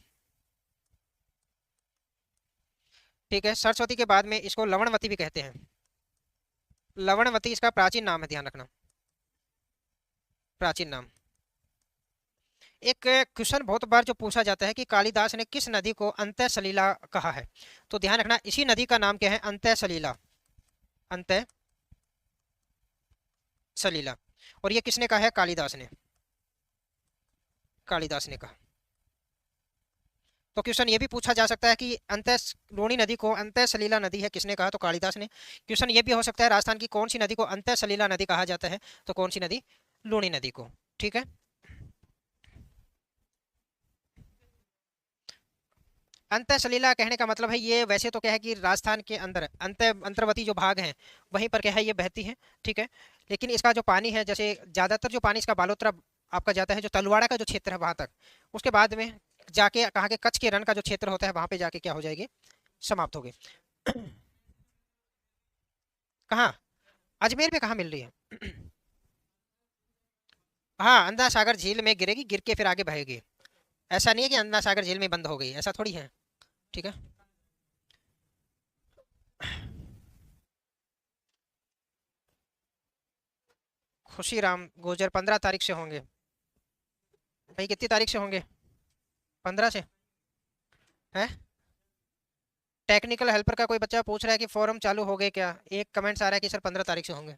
ठीक है, सरस्वती के बाद में इसको लवणवती भी कहते हैं, लवणवती इसका प्राचीन नाम है, ध्यान रखना, प्राचीन नाम। एक क्वेश्चन बहुत बार जो पूछा जाता है कि कालिदास ने किस नदी को अंतः सलीला कहा है, तो ध्यान रखना, इसी नदी का नाम क्या है, अंतः सलीला, अंतः सलीला। और ये किसने कहा है, कालिदास ने, कालिदास ने कहा। तो क्वेश्चन ये भी पूछा जा सकता है कि अंतः लूणी नदी को अंतः सलीला नदी है किसने कहा, तो कालिदास ने। क्वेश्चन ये भी हो सकता है राजस्थान की कौन सी नदी को अंतः सलीला नदी कहा जाता है, तो कौन सी नदी, लूणी नदी को। ठीक है, अंतः सलीला कहने का मतलब है ये वैसे तो क्या है कि राजस्थान के अंदर अंतर्वर्ती जो भाग हैं वहीं पर क्या है ये बहती है। ठीक है, लेकिन इसका जो पानी है, जैसे ज्यादातर जो पानी इसका बालोतरा आपका जाता है जो तलवाड़ा का जो क्षेत्र है वहां तक, उसके बाद में जाके कहा के कच्छ के रण का जो क्षेत्र होता है वहां पे जाके क्या हो जाएगी, समाप्त हो गई। कहाँ, अजमेर में कहाँ मिल रही है? हाँ, अंधा सागर झील में गिरेगी, गिर के फिर आगे बहेगी। ऐसा नहीं है कि अंधा सागर झील में बंद हो गई, ऐसा थोड़ी है। ठीक है, खुशी राम गुर्जर 15 तारीख से होंगे। भाई कितनी तारीख से होंगे, 15 से है। टेक्निकल हेल्पर का कोई बच्चा पूछ रहा है कि फॉर्म चालू हो गए क्या, एक कमेंट्स आ रहा है कि सर 15 तारीख से होंगे।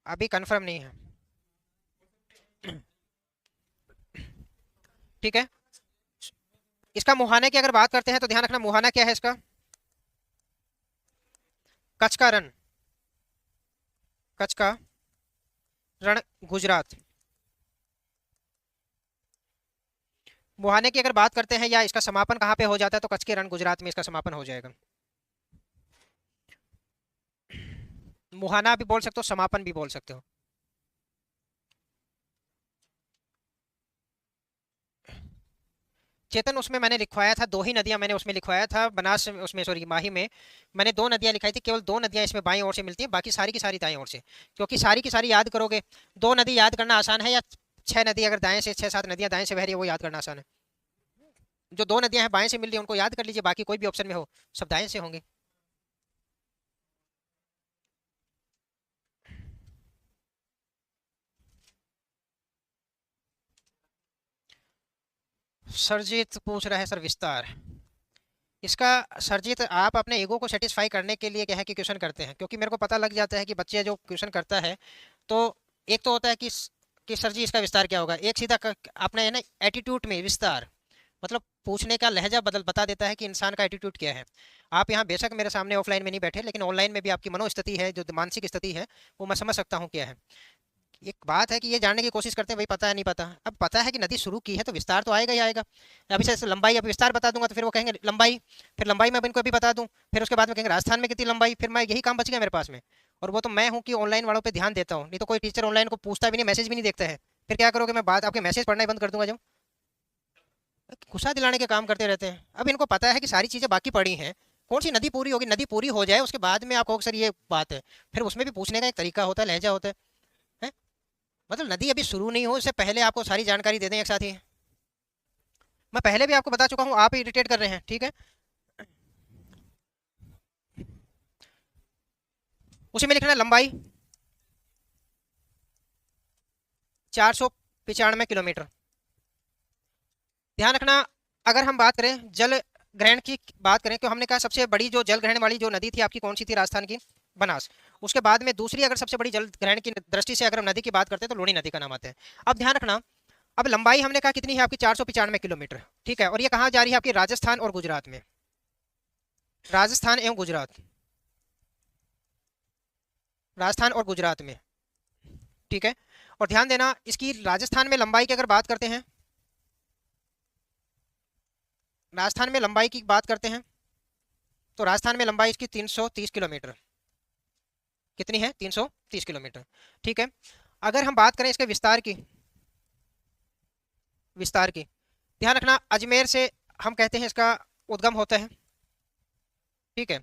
अभी कंफर्म नहीं है। ठीक है, इसका मुहाने की अगर बात करते हैं तो ध्यान रखना मुहाना क्या है इसका, कच्छ का रण, कच्छ का रण गुजरात। मुहाने की अगर बात करते हैं या इसका समापन कहाँ पे हो जाता है, तो कच्छ के रण गुजरात में इसका समापन हो जाएगा। मुहाना भी बोल सकते हो, समापन भी बोल सकते हो। चेतन उसमें मैंने लिखवाया था, दो ही नदियां मैंने उसमें लिखवाया था, बनास उसमें सॉरी माही में मैंने दो नदियां लिखाई थी, केवल दो नदियां इसमें बाईं ओर से मिलती हैं, बाकी सारी की सारी दाएं ओर से। क्योंकि सारी की सारी याद करोगे, दो नदी याद करना आसान है, या छह नदी अगर दाएं से, छह सात नदियां दाएं से बह रही है वो याद करना आसान है। जो दो नदियां हैं बाएं से मिल रही है उनको याद कर लीजिए, बाकी कोई भी ऑप्शन में हो सब दाएं से होंगे। सरजीत पूछ रहा है सर विस्तार, इसका सरजीत आप अपने ईगो को सेटिस्फाई करने के लिए क्या है कि क्वेश्चन करते हैं, क्योंकि मेरे को पता लग जाता है कि बच्चे जो क्वेश्चन करता है तो एक तो होता है कि सर जी इसका विस्तार क्या होगा, एक सीधा अपने है ना एटीट्यूड में विस्तार, मतलब पूछने का लहजा बदल बता देता है कि इंसान का एटीट्यूड क्या है। आप यहाँ बेशक मेरे सामने ऑफलाइन में नहीं बैठे, लेकिन ऑनलाइन में भी आपकी मनोस्थिति है, जो मानसिक स्थिति है वो मैं समझ सकता हूँ क्या है। एक बात है कि ये जानने की कोशिश करते हैं भाई पता है नहीं पता, अब पता है कि नदी शुरू की है तो विस्तार तो आएगा ही आएगा। अभी से लंबाई अभी विस्तार बता दूंगा तो फिर वो कहेंगे लंबाई, फिर लंबाई में अब इनको अभी बता दूं, फिर उसके बाद में कहेंगे राजस्थान में कितनी लंबाई, फिर मैं यही काम बच गया मेरे पास में। और वो तो मैं हूँ कि ऑनलाइन वालों पर ध्यान देता हूँ, नहीं तो कोई टीचर ऑनलाइन को पूछता भी नहीं, मैसेज भी नहीं देखता है। फिर क्या करोगे, मैं बात आपके मैसेज पढ़ना ही बंद कर दूंगा जब। गुस्सा दिलाने के काम करते रहते हैं। अब इनको पता है कि सारी चीजें बाकी पड़ी हैं, कौन सी नदी पूरी होगी, नदी पूरी हो जाए उसके बाद में आप कहोगे सर ये बात है, फिर उसमें भी पूछने का एक तरीका होता है, लहजा होता है। मतलब नदी अभी शुरू नहीं हो इससे पहले आपको सारी जानकारी दे दें एक साथ ही। मैं पहले भी आपको बता चुका हूँ, आप इरिटेट कर रहे हैं। ठीक है, उसी में लिखना है लंबाई 495 किलोमीटर। ध्यान रखना, अगर हम बात करें जल ग्रहण की बात करें तो हमने कहा सबसे बड़ी जो जल ग्रहण वाली जो नदी थी आपकी कौन सी थी, राजस्थान की बनास। उसके बाद में दूसरी अगर सबसे बड़ी जल ग्रहण की दृष्टि से अगर हम नदी की बात करते हैं तो लूणी नदी का नाम आता है। अब ध्यान रखना, अब लंबाई हमने कहा कितनी है आपकी, 495 किलोमीटर। ठीक है, और ये कहाँ जा रही है आपकी, राजस्थान और गुजरात में, राजस्थान एवं गुजरात, राजस्थान और गुजरात में। ठीक है, और ध्यान देना इसकी राजस्थान में लंबाई की अगर बात करते हैं, राजस्थान में लंबाई की बात करते हैं तो राजस्थान में लंबाई इसकी 330 किलोमीटर। कितनी है, 330 किलोमीटर। ठीक है, अगर हम बात करें इसके विस्तार की, विस्तार की ध्यान रखना अजमेर से हम कहते हैं इसका उद्गम होता है। ठीक है,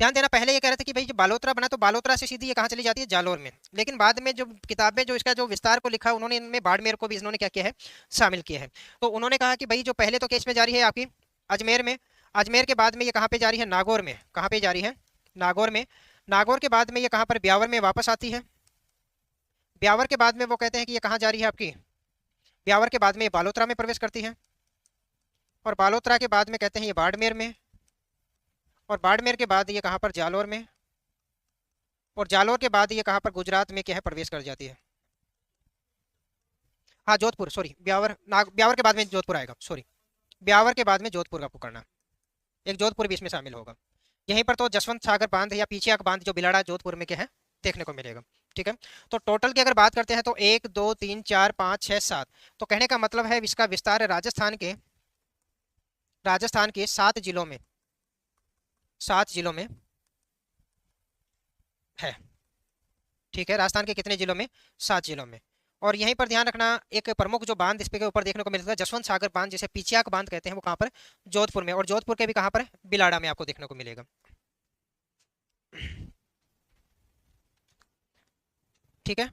ध्यान देना पहले ये कह रहे थे कि भाई जो बालोतरा बना तो बालोतरा से सीधी ये कहाँ चली जाती है, जालोर में, लेकिन बाद में जो किताबें जो इसका जो विस्तार को लिखा उन्होंने इनमें बाड़मेर को भी इन्होंने क्या किया है, शामिल किया है। तो उन्होंने कहा कि भाई जो पहले तो केस में जा रही है आपकी अजमेर में, अजमेर के बाद में ये कहाँ पे जा रही है, नागौर में, कहाँ पे जा रही है, नागौर में, नागौर के बाद में ये कहाँ पर ब्यावर में वापस आती है, ब्यावर के बाद में वो कहते हैं कि ये कहाँ जा रही है आपकी, ब्यावर के बाद में ये बालोतरा में प्रवेश करती है, और बालोतरा के बाद में कहते हैं ये बाड़मेर में, और बाड़मेर के बाद ये कहाँ पर, जालोर में, और जालोर के बाद ये कहाँ पर, गुजरात में क्या है, प्रवेश कर जाती है। हाँ जोधपुर, सॉरी ब्यावर के बाद में जोधपुर आएगा, सॉरी ब्यावर के बाद में जोधपुर आपको करना, एक जोधपुर भी इसमें शामिल होगा। यहीं पर तो जसवंत सागर बांध या पीछे का बांध जो बिलाड़ा जोधपुर में क्या है देखने को मिलेगा। ठीक है, तो टोटल की अगर बात करते हैं तो 1 2 3 4 5 6 7, तो कहने का मतलब है इसका विस्तार राजस्थान के 7 जिलों में, 7 जिलों में है। ठीक है, राजस्थान के कितने जिलों में, 7 जिलों में। और यहीं पर ध्यान रखना, एक प्रमुख जो बांध इस पे के ऊपर देखने को मिलता है जसवंत सागर बांध, जिसे पिचियाक बांध कहते हैं, वो कहाँ पर, जोधपुर में, और जोधपुर के भी कहाँ पर, बिलाड़ा में आपको देखने को मिलेगा। ठीक है,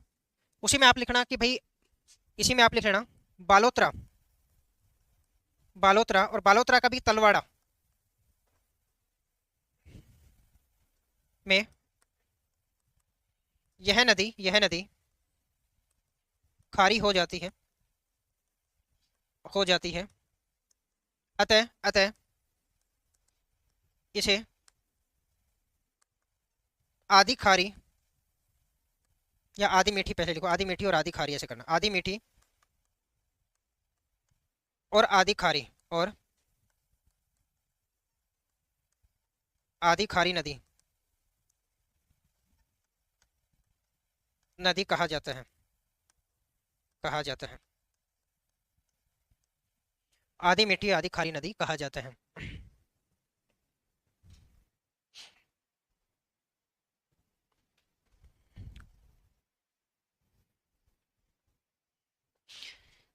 उसी में आप लिखना कि भाई, इसी में आप लिख लेना बालोतरा, बालोतरा, और बालोतरा का भी तलवाड़ा में यह नदी खारी हो जाती है। अतः इसे आदि खारी या आदि मीठी, पहले लिखो आदि मीठी और आदि खारी, ऐसे करना, आदि मीठी और आदि खारी और आदि खारी नदी कहा जाता है, आदि मीठी आदि खारी नदी कहा जाता है।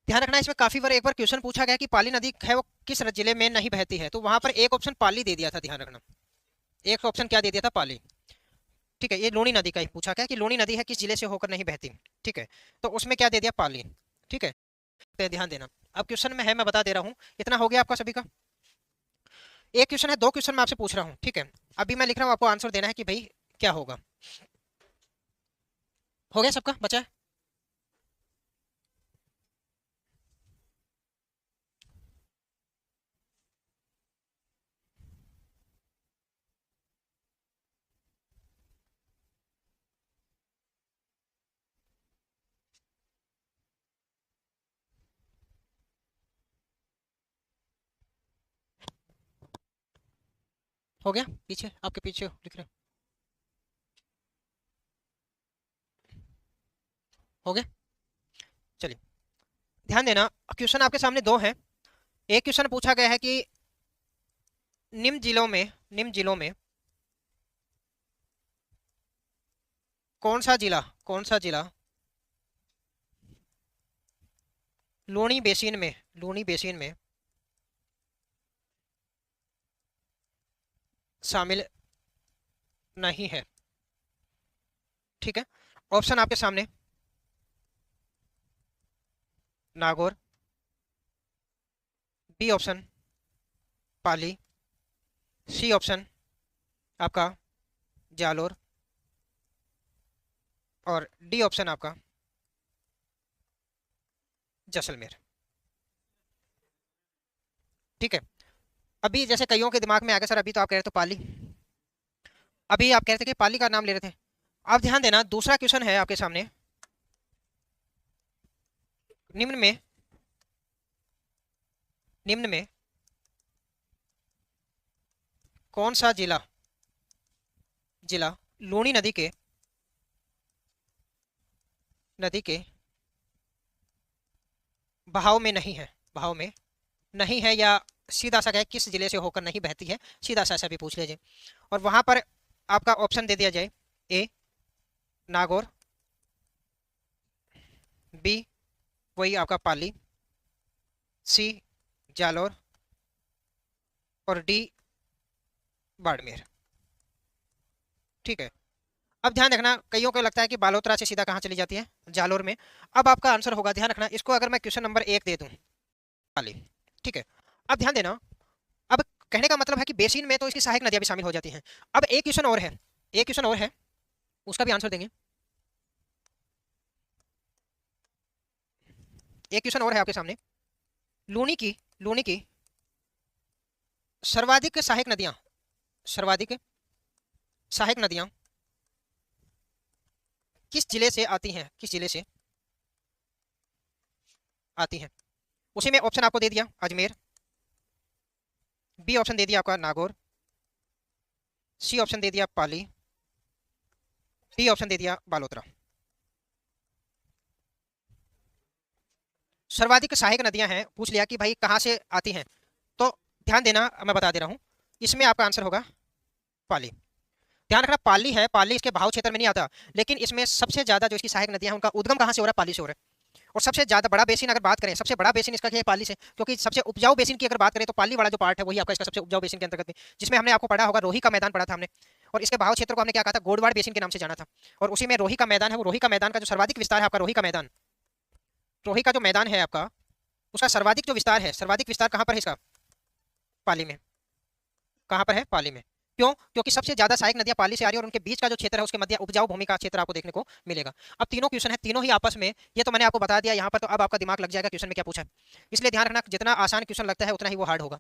ध्यान रखना, इसमें काफी बार एक बार क्वेश्चन पूछा गया कि पाली नदी है वो किस जिले में नहीं बहती है, तो वहां पर एक ऑप्शन पाली दे दिया था, ध्यान रखना, एक ऑप्शन क्या दे दिया था, पाली। ठीक है, ये लूनी नदी का ही पूछा गया कि लूनी नदी है किस जिले से होकर नहीं बहती। ठीक है, तो उसमें क्या दे दिया, पाली। ठीक है, तो ध्यान देना, अब क्वेश्चन में है, मैं बता दे रहा हूँ, इतना हो गया आपका सभी का। एक क्वेश्चन है, 2 क्वेश्चन मैं आपसे पूछ रहा हूँ। ठीक है, अभी मैं लिख रहा हूँ, आपको आंसर देना है कि भाई क्या होगा। हो गया सबका, बचा है? हो गया, पीछे आपके पीछे लिख रहे हो गया। चलिए ध्यान देना, क्वेश्चन आपके सामने दो हैं। एक क्वेश्चन पूछा गया है कि निम्न जिलों में कौन सा जिला लूनी बेसिन में शामिल नहीं है। ठीक है, ऑप्शन आपके सामने, नागौर, बी ऑप्शन पाली, सी ऑप्शन आपका जालोर, और डी ऑप्शन आपका जैसलमेर। ठीक है, अभी जैसे कईयों के दिमाग में आ गया, सर अभी तो आप कह रहे थे पाली, अभी आप कह रहे थे कि पाली का नाम ले रहे थे। आप ध्यान देना, दूसरा क्वेश्चन है आपके सामने, निम्न में निम्न में कौन सा जिला लूनी नदी के बहाव में नहीं है या सीधा सा है, किस जिले से होकर नहीं बहती है, सीधा सा ऐसा भी पूछ लीजिए। और वहां पर आपका ऑप्शन दे दिया जाए, ए नागौर, बी वही आपका पाली, सी जालोर, और डी बाड़मेर। ठीक है, अब ध्यान रखना, कईयों को लगता है कि बालोतरा से सीधा कहाँ चली जाती है, जालोर में। अब आपका आंसर होगा, ध्यान रखना, इसको अगर मैं क्वेश्चन नंबर 1 दे दूं, पाली। ठीक है, अब ध्यान देना, अब कहने का मतलब है कि बेसिन में तो इसकी सहायक नदियां भी शामिल हो जाती हैं। अब एक क्वेश्चन और है, उसका भी आंसर देंगे। एक क्वेश्चन और है आपके सामने, लूनी की सर्वाधिक सहायक नदियां किस जिले से आती हैं, किस जिले से? आती हैं। उसी में ऑप्शन आपको दे दिया अजमेर, बी ऑप्शन दे दिया आपका नागौर, सी ऑप्शन दे दिया पाली, डी ऑप्शन दे दिया बालोतरा। सर्वाधिक सहायक नदियां हैं, पूछ लिया कि भाई कहाँ से आती हैं, तो ध्यान देना, मैं बता दे रहा हूँ, इसमें आपका आंसर होगा पाली। ध्यान रखना पाली है, पाली इसके बहाव क्षेत्र में नहीं आता, लेकिन इसमें सबसे ज्यादा जो इसकी सहायक नदियां हैं उनका उद्गम कहाँ से हो रहा है, पाली से हो रहा है। और सबसे ज्यादा बड़ा बेसिन अगर बात करें, सबसे बड़ा बेसिन इसका क्या है, पाली से, क्योंकि सबसे उपजाऊ बेसिन की अगर बात करें तो पाली वाला जो पार्ट है वही आपका इसका सबसे उपजाऊ बेसिन के अंतर्गत में, जिसमें हमने आपको पढ़ा होगा रोही का मैदान पढ़ा था हमने, और इसके बहाव क्षेत्र को हमने क्या कहा था, गोडवाड़ बेसिन के नाम से जाना था। और उसी में रोही का मैदान है, वो रोही का मैदान का जो सर्वाधिक विस्तार है आपका, रोही का मैदान, रोही का जो मैदान है आपका, उसका सर्वाधिक जो विस्तार है, सर्वाधिक विस्तार कहाँ पर है इसका, पाली में। कहाँ पर है, पाली में। क्यों, क्योंकि सबसे ज्यादा सहायक नदियां पाली से आ रही है और उनके बीच का जो क्षेत्र है उसके मध्य उपजाऊ भूमि का क्षेत्र आपको देखने को मिलेगा। अब तीनों क्वेश्चन है, तीनों ही आपस में, ये तो मैंने आपको बता दिया यहाँ पर, तो अब आपका दिमाग लग जाएगा क्वेश्चन में क्या पूछा है। इसलिए ध्यान रखना, जितना आसान क्वेश्चन लगता है उतना ही वो हार्ड होगा।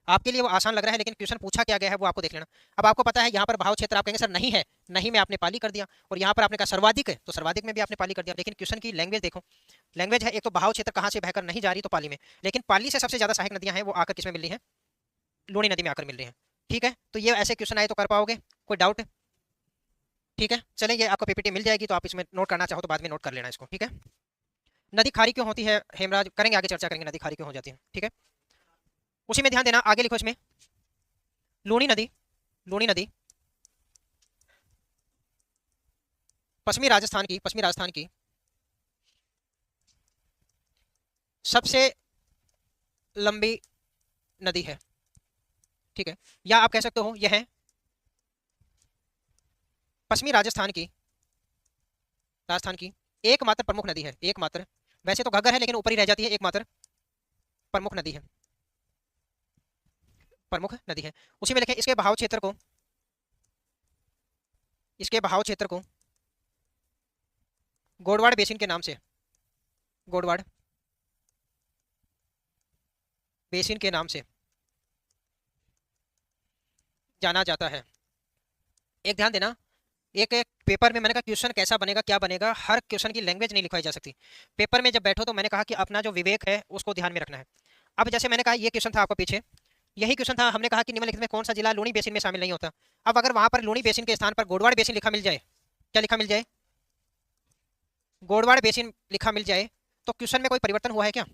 आपके लिए वो आसान लग रहा है, लेकिन क्वेश्चन पूछा क्या गया है वो आपको देख लेना। अब आपको पता है यहाँ पर भाव क्षेत्र, आप कहेंगे सर नहीं है, नहीं में आपने पाली कर दिया, और यहाँ पर आपने कहा सर्वाधिक है तो सर्वाधिक में भी आपने पाली कर दिया, लेकिन क्वेश्चन की लैंग्वेज देखो, लैंग्वेज है एक तो भाव क्षेत्र कहाँ से बहकर नहीं जा रही तो पाली में, लेकिन पाली से सबसे ज्यादा सहायक नदियां हैं वो आकर किसमें मिल रही है, लूणी नदी में आकर मिल रही है। ठीक है, तो ये ऐसे क्वेश्चन आए तो कर पाओगे, कोई डाउट। ठीक है, चलें, ये आपको पीपीटी मिल जाएगी, तो आप इसमें नोट करना चाहो तो बाद में नोट कर लेना इसको। ठीक है, नदी खारी क्यों होती है, हेमराज करेंगे, आगे चर्चा करेंगे नदी खारी क्यों हो जाती है। ठीक है, उसी में ध्यान देना, आगे लिखो इसमें, लूणी नदी, लूणी नदी पश्चिमी राजस्थान की सबसे लंबी नदी है। ठीक है, या आप कह सकते हो यह है पश्चिमी राजस्थान की एकमात्र प्रमुख नदी है, एकमात्र, वैसे तो घग्गर है लेकिन ऊपर ही रह जाती है, एकमात्र प्रमुख नदी है, प्रमुख नदी है। उसी में लिखें इसके बहाव क्षेत्र को गोडवाड़ बेसिन के नाम से, गोडवाड़ बेसिन के नाम से जाना जाता है। एक ध्यान देना, एक एक पेपर में मैंने कहा क्वेश्चन कैसा बनेगा, क्या बनेगा, हर क्वेश्चन की लैंग्वेज नहीं लिखवाई जा सकती। पेपर में जब बैठो तो मैंने कहा कि अपना जो विवेक है उसको ध्यान में रखना है। अब जैसे मैंने कहा ये क्वेश्चन था आपको पीछे, यही क्वेश्चन था, हमने कहा कि निम्नलिखित में कौन सा जिला लूणी बेसिन में शामिल नहीं होता। अब अगर वहां पर लूणी बेसिन के स्थान पर गोडवाड़ बेसिन लिखा मिल जाए, क्या लिखा मिल जाए, गोडवाड़ बेसिन लिखा मिल जाए, तो क्वेश्चन में कोई परिवर्तन हुआ है क्या।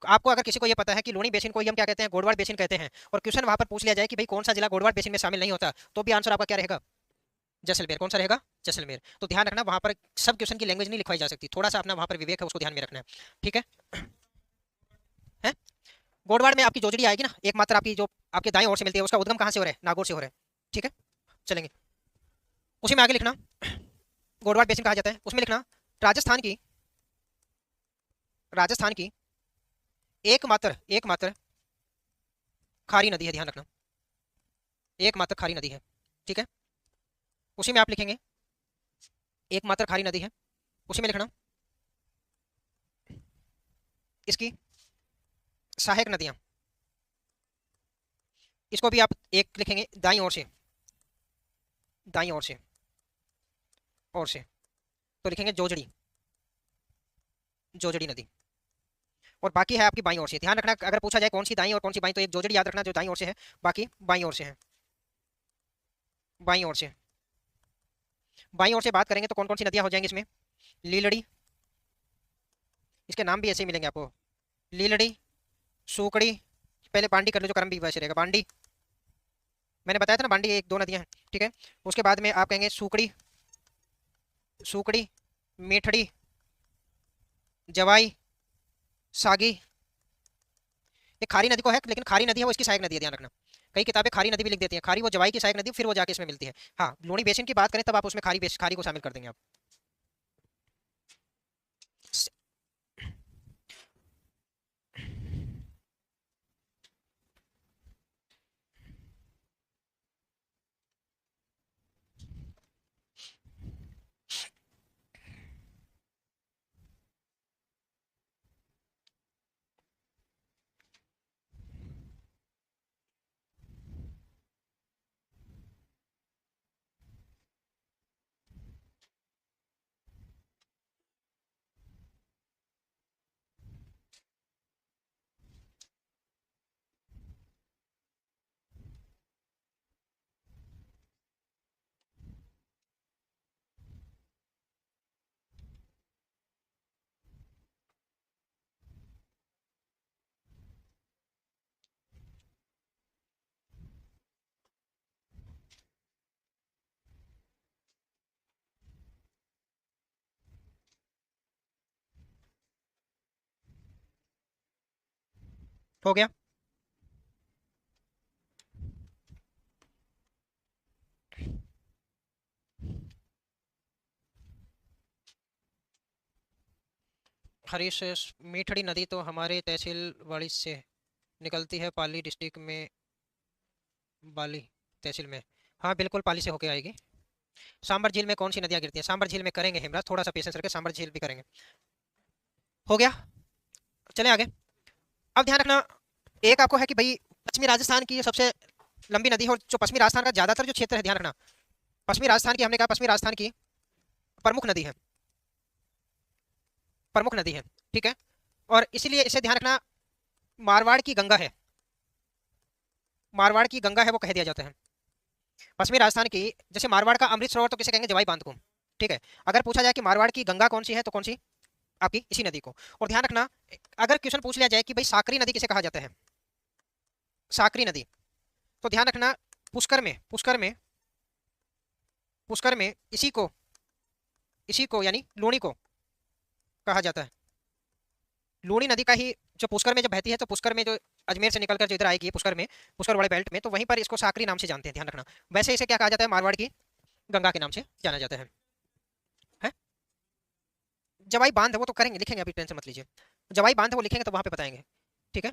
आपको अगर किसी को ये पता है कि लूणी बेसिन को ही हम क्या कहते हैं, गोडवाड़ बेसिन कहते हैं, और क्वेश्चन वहां पर पूछ लिया जाए कि भाई कौन सा जिला गोडवाड़ बेसिन में शामिल नहीं होता, तो भी आंसर आपका क्या रहेगा, जैसलमेर। कौन सा रहेगा, जैसलमेर। तो ध्यान रखना, वहां पर सब क्वेश्चन की लैंग्वेज नहीं लिखवाई जा सकती, थोड़ा सा अपना वहां पर विवेक है उसको ध्यान में रखना है। ठीक है, है? गोडवाड़ में आपकी जोजड़ी आएगी ना, एकमात्र आपकी जो आपके दाएं ओर से मिलती है, उसका उद्गम कहाँ से हो रहा है, नागौर से हो रहा है। ठीक है, चलेंगे उसी में आगे लिखना, गोडवाड़ बेसिन कहा जाता है, उसमें लिखना राजस्थान की, राजस्थान की एकमात्र एकमात्र खारी नदी है, ध्यान रखना, एकमात्र खारी नदी है। ठीक है, उसी में आप लिखेंगे एकमात्र खारी नदी है, उसी में लिखना इसकी सहायक नदियां, इसको भी आप एक लिखेंगे दाईं ओर से, दाईं ओर से तो लिखेंगे जोजड़ी, जोजड़ी नदी, और बाकी है आपकी बाईं ओर से। ध्यान रखना, अगर पूछा जाए कौन सी दाईं और कौन सी बाईं, तो एक जोजड़ी याद रखना जो दाईं ओर से है, बाकी बाईं ओर से है, बाईं ओर से। बाईं ओर से बात करेंगे तो कौन कौन सी नदियां हो जाएंगी इसमें, लीलड़ी, इसके नाम भी ऐसे ही मिलेंगे आपको, लीलड़ी, सूकड़ी, पहले बांडी कर लो जो क्रम भी वैसे रहेगा, बांडी, मैंने बताया था ना बांडी एक दो नदियां हैं। ठीक है, उसके बाद में आप कहेंगे सूकड़ी, सूकड़ी, मीठड़ी, जवाई, सागी। ये खारी नदी को है, लेकिन खारी नदी है वो इसकी सहायक नदी है, ध्यान रखना, कई किताबें खारी नदी भी लिख देती हैं, खारी वो जवाई की सहायक नदी, फिर वो जाके इसमें मिलती है। हाँ, लूणी बेसिन की बात करें तब आप उसमें खारी को शामिल कर देंगे आप। हो गया। हरीश, मीठड़ी नदी तो हमारे तहसील वाड़ी से निकलती है, पाली डिस्ट्रिक्ट में, बाली तहसील में। हाँ बिल्कुल, पाली से होके आएगी। सांबर झील में कौन सी नदियाँ गिरती हैं? सांबर झील में करेंगे हिमराज, थोड़ा सा पेशेंस रखे, सांबर झील भी करेंगे। हो गया, चले आगे। अब ध्यान रखना, एक आपको है कि भाई पश्चिमी राजस्थान की जो सबसे लंबी नदी है, और जो पश्चिमी राजस्थान का ज्यादातर जो क्षेत्र है, ध्यान रखना, पश्चिमी राजस्थान की, हमने कहा पश्चिमी राजस्थान की प्रमुख नदी है, प्रमुख नदी है, ठीक है। और इसीलिए इसे ध्यान रखना, मारवाड़ की गंगा है, मारवाड़ की गंगा है वो कह दिया जाता है। पश्चिमी राजस्थान की, जैसे मारवाड़ का अमृत सरोवर तो किसे कहेंगे? जवाई बांध को, ठीक है। अगर पूछा जाए कि मारवाड़ की गंगा कौन सी है, तो कौन सी? आपकी इसी नदी को। और ध्यान रखना, अगर क्वेश्चन पूछ लिया जाए कि भाई साकरी नदी किसे कहा जाता है, साकरी नदी, तो ध्यान रखना, पुष्कर में, पुष्कर में इसी को यानी लूणी को कहा जाता है। लूणी नदी का ही जो पुष्कर में जब बहती है, तो पुष्कर में जो अजमेर से निकलकर जो इधर आएगी पुष्कर में, पुष्कर वाले बेल्ट में, तो वहीं पर इसको साकरी नाम से जानते हैं, ध्यान रखना। वैसे इसे क्या कहा जाता है? मारवाड़ की गंगा के नाम से जाना जाता है? जवाई बांध है वो तो करेंगे, लिखेंगे, अभी टेंशन मत लीजिए। जवाई बांध है वो लिखेंगे तो वहां पे बताएंगे, ठीक है।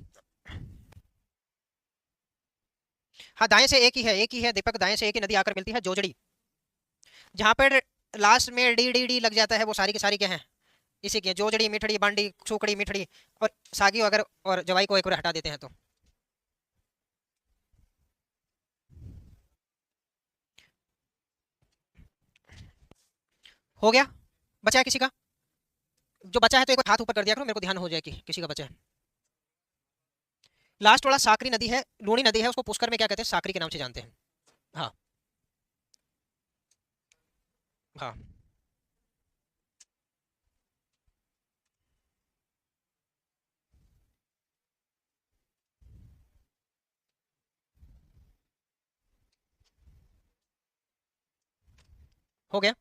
हाँ, दाएं से एक ही है, एक ही है दीपक, दाएं से एक ही नदी आकर मिलती है, जोजड़ी। जहां पर लास्ट में डी डी डी लग जाता है, वो सारी की सारी क्या है? इसी की है। जोजड़ी, मिठड़ी, बांडी, सुकड़ी, मिठड़ी और सागी, अगर और जवाई को एक और हटा देते हैं तो। हो गया, बचा है किसी का? जो बचा है तो एक बार हाथ ऊपर कर दिया करो, मेरे को ध्यान हो जाए कि किसी का बचा है। लास्ट वाला साकरी नदी है, लूणी नदी है, उसको पुष्कर में क्या कहते हैं? साकरी के नाम से जानते हैं। हाँ। हाँ। हो गया।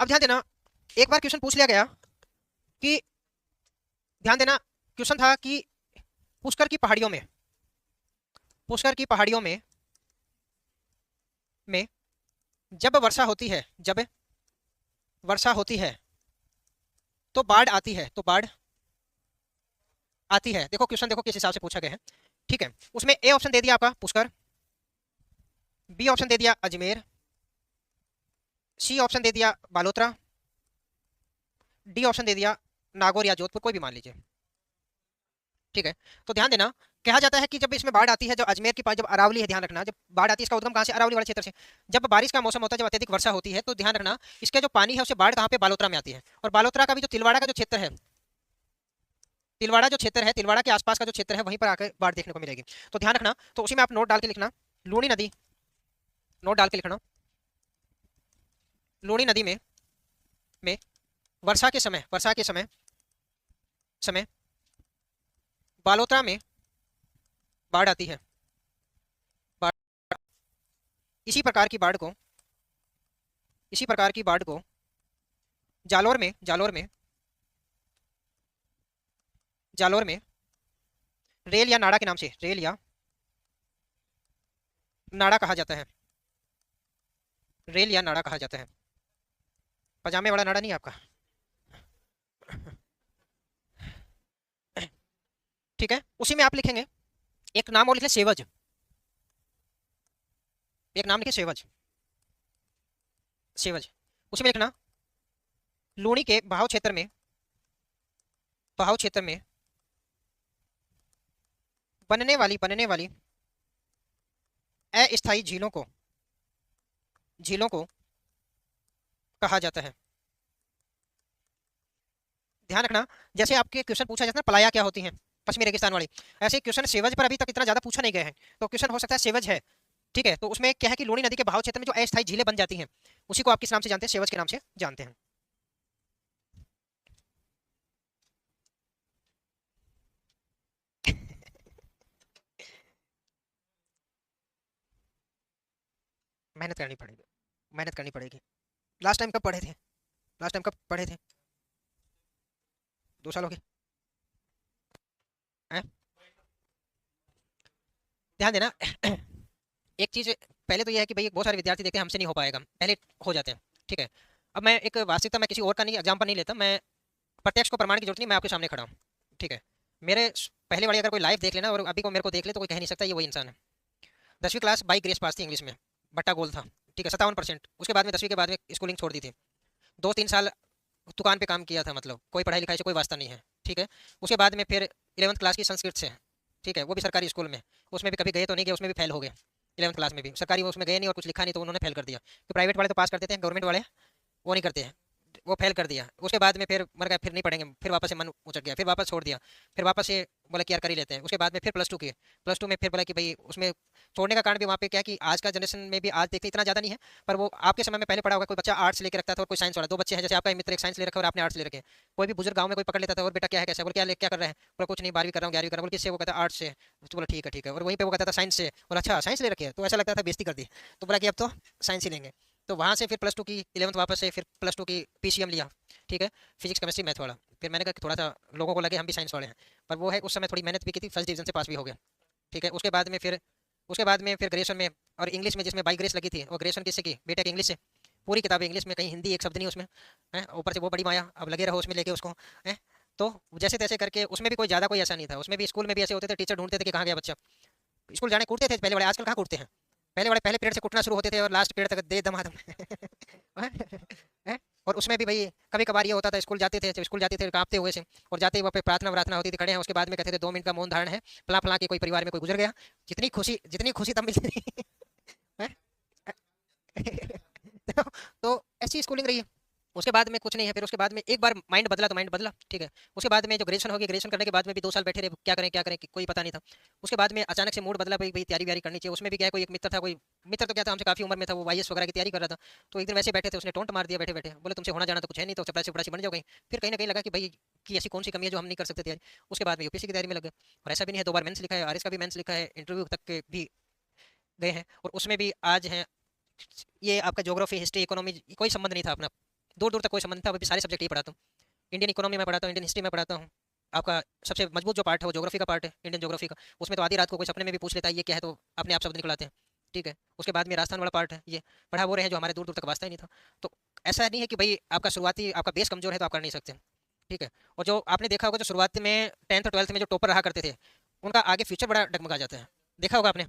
अब ध्यान देना, एक बार क्वेश्चन पूछ लिया गया कि, ध्यान देना, क्वेश्चन था कि पुष्कर की पहाड़ियों में, पुष्कर की पहाड़ियों में जब वर्षा होती है, जब वर्षा होती है तो बाढ़ आती है, तो बाढ़ आती है। देखो क्वेश्चन, देखो किस हिसाब से पूछा गया है, ठीक है। उसमें ए ऑप्शन दे दिया आपका पुष्कर, बी ऑप्शन दे दिया अजमेर, सी ऑप्शन दे दिया बालोतरा, डी ऑप्शन दे दिया नागौर या जोधपुर, कोई भी मान लीजिए, ठीक है। तो ध्यान देना, कहा जाता है कि जब इसमें बाढ़ आती है, जो अजमेर के पास जब अरावली है, ध्यान रखना, जब बाढ़ आती है, इसका उद्गम कहाँ से? अरावली वाले क्षेत्र से। जब बारिश का मौसम होता है, जब अत्यधिक वर्षा होती है, तो ध्यान रखना, इसका जो पानी है उसे बाढ़ कहाँ पे? बालोतरा में आती है। और बालोतरा का भी जो तिलवाड़ा का जो क्षेत्र है, तिलवाड़ा जो क्षेत्र है, तिलवाड़ा के आसपास का जो क्षेत्र है, वहीं पर आकर बाढ़ देखने को मिलेगी। तो ध्यान रखना, तो उसी में आप नोट डाल के लिखना, लूणी नदी, नोट डाल के लिखना, लूणी नदी में वर्षा के समय, वर्षा के समय बालोतरा में बाढ़ आती है। बाढ़, इसी प्रकार की बाढ़ को, इसी प्रकार की बाढ़ को जालोर में रेल या नाड़ा के नाम से, रेल या नाड़ा कहा जाता है, रेल या नाड़ा कहा जाता है। पजामे वाला नाड़ा नहीं है आपका, ठीक है। उसी में आप लिखेंगे एक नाम और लिखे, सेवज, एक नाम लिखे सेवज, सेवज। उसी में लिखना, लूणी के बहाव क्षेत्र में, बहाव क्षेत्र में बनने वाली अस्थायी झीलों को कहा जाता है। ध्यान रखना, जैसे आपके क्वेश्चन पूछा जाता है ना, पलाया क्या होती है, पश्चिमी रेगिस्तान वाली, ऐसे क्वेश्चन सेवज पर अभी तक इतना ज्यादा पूछा नहीं गया है, तो क्वेश्चन हो सकता है सेवज है, ठीक है। तो उसमें क्या है कि लूणी नदी के बहाव क्षेत्र में जो अस्थायी झीलें बन जाती हैं, उसी को आप किस नाम से जानते हैं? सेवज के नाम से जानते हैं। मेहनत करनी पड़ेगी, मेहनत करनी पड़ेगी। लास्ट टाइम कब पढ़े थे? लास्ट टाइम कब पढ़े थे? 2 साल हो गए। ध्यान देना। एक चीज़ पहले तो यह है कि भाई बहुत सारे विद्यार्थी देखते हैं हमसे नहीं हो पाएगा, पहले हो जाते हैं, ठीक है। अब मैं एक वास्तविकता, मैं किसी और का नहीं एग्जाम्पल नहीं लेता, मैं प्रत्यक्ष को प्रमाण की जरूरत नहीं, मैं आपके सामने खड़ा हूँ, ठीक है। मेरे पहले वाली अगर कोई लाइव देख लेना और अभी को मेरे को देख ले तो कोई कह नहीं सकता ये वही इंसान है। 10वीं क्लास बाई ग्रेस पास थी इंग्लिश में, बट्टा गोल था, ठीक है, 57%। उसके बाद में 10वीं के बाद में स्कूलिंग छोड़ दी थी, 2-3 साल दुकान पे काम किया था, मतलब कोई पढ़ाई लिखाई से कोई वास्ता नहीं है, ठीक है। उसके बाद में फिर 11वीं क्लास की संस्कृत से, ठीक है, वो भी सरकारी स्कूल में, उसमें भी कभी गए तो नहीं गए, उसमें भी फेल हो गए। 11वीं क्लास में भी सरकारी, वो उसमें गए नहीं और कुछ लिखा नहीं तो उन्होंने फेल कर दिया। तो प्राइवेट वाले तो पास करते थे, गवर्नमेंट वाले वो नहीं करते हैं, वो फेल कर दिया। उसके बाद में फिर मर गया, फिर नहीं पढ़ेंगे, फिर वापस से मन उचट गया, फिर वापस छोड़ दिया, फिर वापस से बोला कि यार कर ही लेते हैं। उसके बाद में फिर +2 किए, +2 में फिर बोला कि भाई उसमें छोड़ने का कारण भी वहाँ पे क्या है कि आज का जनरेशन में भी आज देखते इतना ज़्यादा नहीं है, पर वो आपके समय में पहले पढ़ा होगा, कोई बच्चा आर्ट्स लेकर रखता था और कोई साइंस वाला, 2 बच्चे हैं जैसे आपका मित्र, एक साइंस ले रखा है और आपने आर्ट्स ले रखे हैं। कोई भी बुजुर्ग गाँव में कोई पकड़ लेता था और बेटा क्या है, कैसा, बोल क्या क्या कर रहे हैं, बोला कुछ नहीं 12वीं कर रहा हूँ, 11वीं कर रहा हूँ, किससे, वो कहता आर्ट्स से, तो बोला ठीक है ठीक है, और वहीं पे वो कहता था साइंस से, और अच्छा साइंस ले रखे है, तो ऐसा लगता था बेइज्जती कर दी, तो बोला कि अब तो साइंस ही लेंगे। तो वहाँ से फिर +2 की, 11th वापस से फिर +2 की पीसीएम लिया, ठीक है, फिजिक्स केमिस्ट्री मैथ वाला। फिर मैंने कहा कि थोड़ा सा लोगों को लगे हम भी साइंस वाले हैं, पर वो है उस समय थोड़ी मेहनत भी की थी, फर्स्ट डिवीजन से पास भी हो गया, ठीक है। उसके बाद में फिर ग्रेजुएशन में, और इंग्लिश में जिसमें बाई ग्रेस लगी थी, और ग्रेजुएशन किससे की, बेटा की इंग्लिश से, पूरी किताब इंग्लिश में, कहीं हिंदी एक शब्द नहीं उसमें है, ऊपर से वो बड़ी माया, अब लगे रहो उसमें लेके उसको है। तो जैसे तैसे करके उसमें भी कोई ज़्यादा कोई ऐसा नहीं था, उसमें भी स्कूल में भी ऐसे होते थे, टीचर ढूंढते थे कि कहाँ गया बच्चा, स्कूल जाने कूदते थे पहले वाले, आजकल कहाँ कूदते हैं, पहले वाले पहले पीरियड से कुटना शुरू होते थे और लास्ट पीरियड तक दे दमादम। हैं? और उसमें भी भाई कभी कभार ये होता था, स्कूल जाते थे, जब स्कूल जाते थे कांपते हुए से, और जाते ही वहाँ पे प्रार्थना वरार्थना होती थी, खड़े हैं, उसके बाद में कहते थे 2 मिनट का मौन धारण है, फला फला के कोई परिवार में कोई गुजर गया, जितनी खुशी तब मिलती थी। हैं? तो, तो ऐसी स्कूलिंग रही है। उसके बाद में कुछ नहीं है, फिर उसके बाद में एक बार माइंड बदला तो माइंड बदला, ठीक है। उसके बाद में जो ग्रेजुएशन होगी, ग्रेजुएशन करने के बाद में भी 2 साल बैठे रहे, क्या करें कोई पता नहीं था। उसके बाद में अचानक से मूड बदला, भाई भाई तैयारी व्यारी करनी चाहिए। उसमें भी क्या है, कोई एक मित्र था, कोई मित्र तो क्या था, हमसे काफी उम्र में था, वो आईएएस वगैरह की तैयारी कर रहा था। तो एक दिन वैसे बैठे थे, उसने टोंट मार दिया बैठे बैठे, बोले तुमसे होना जाना तो कुछ है नहीं, तो चपरासी उपरासी बन जाओ कहीं। फिर कहीं ना कहीं लगा कि भाई कि ऐसी कौन सी कमी है जो हम नहीं कर सकते तैयारी। उसके बाद में यूपीएससी की तैयारी में लग गए, और ऐसा भी नहीं है 2 बार मेंस लिखा है, आरएस का भी मेंस लिखा है, इंटरव्यू तक के भी गए हैं, और उसमें भी आज हैं। ये आपका ज्योग्राफी हिस्ट्री इकोनॉमी कोई संबंध नहीं था अपना, दूर दूर तक कोई संबंध नहीं था। अभी सारे सब्जेक्ट ही पढ़ाता हूँ, इंडियन इकोनॉमी में पढ़ाता हूँ, इंडियन हिस्ट्री में पढ़ाता हूँ। आपका सबसे मजबूत जो पार्ट है वो ज्योग्राफी का पार्ट है, इंडियन ज्योग्राफी का। उसमें तो आधी रात को कोई सपने में भी पूछ लेता है ये क्या है, तो अपने आप शब्द निकलाते हैं, ठीक है। उसके बाद में राजस्थान वाला पार्ट है, ये पढ़ा वो रहे हैं जो हमारे दूर दूर तक वास्ता ही नहीं था। तो ऐसा नहीं है कि भाई आपका शुरुआती आपका बेस कमजोर है तो आप कर नहीं सकते, ठीक है। और जो आपने देखा होगा, जो शुरुआत में 10th और 12th में जो टॉपर रहा करते थे, उनका आगे फ्यूचर बड़ा डगमगा जाता है। देखा होगा आपने,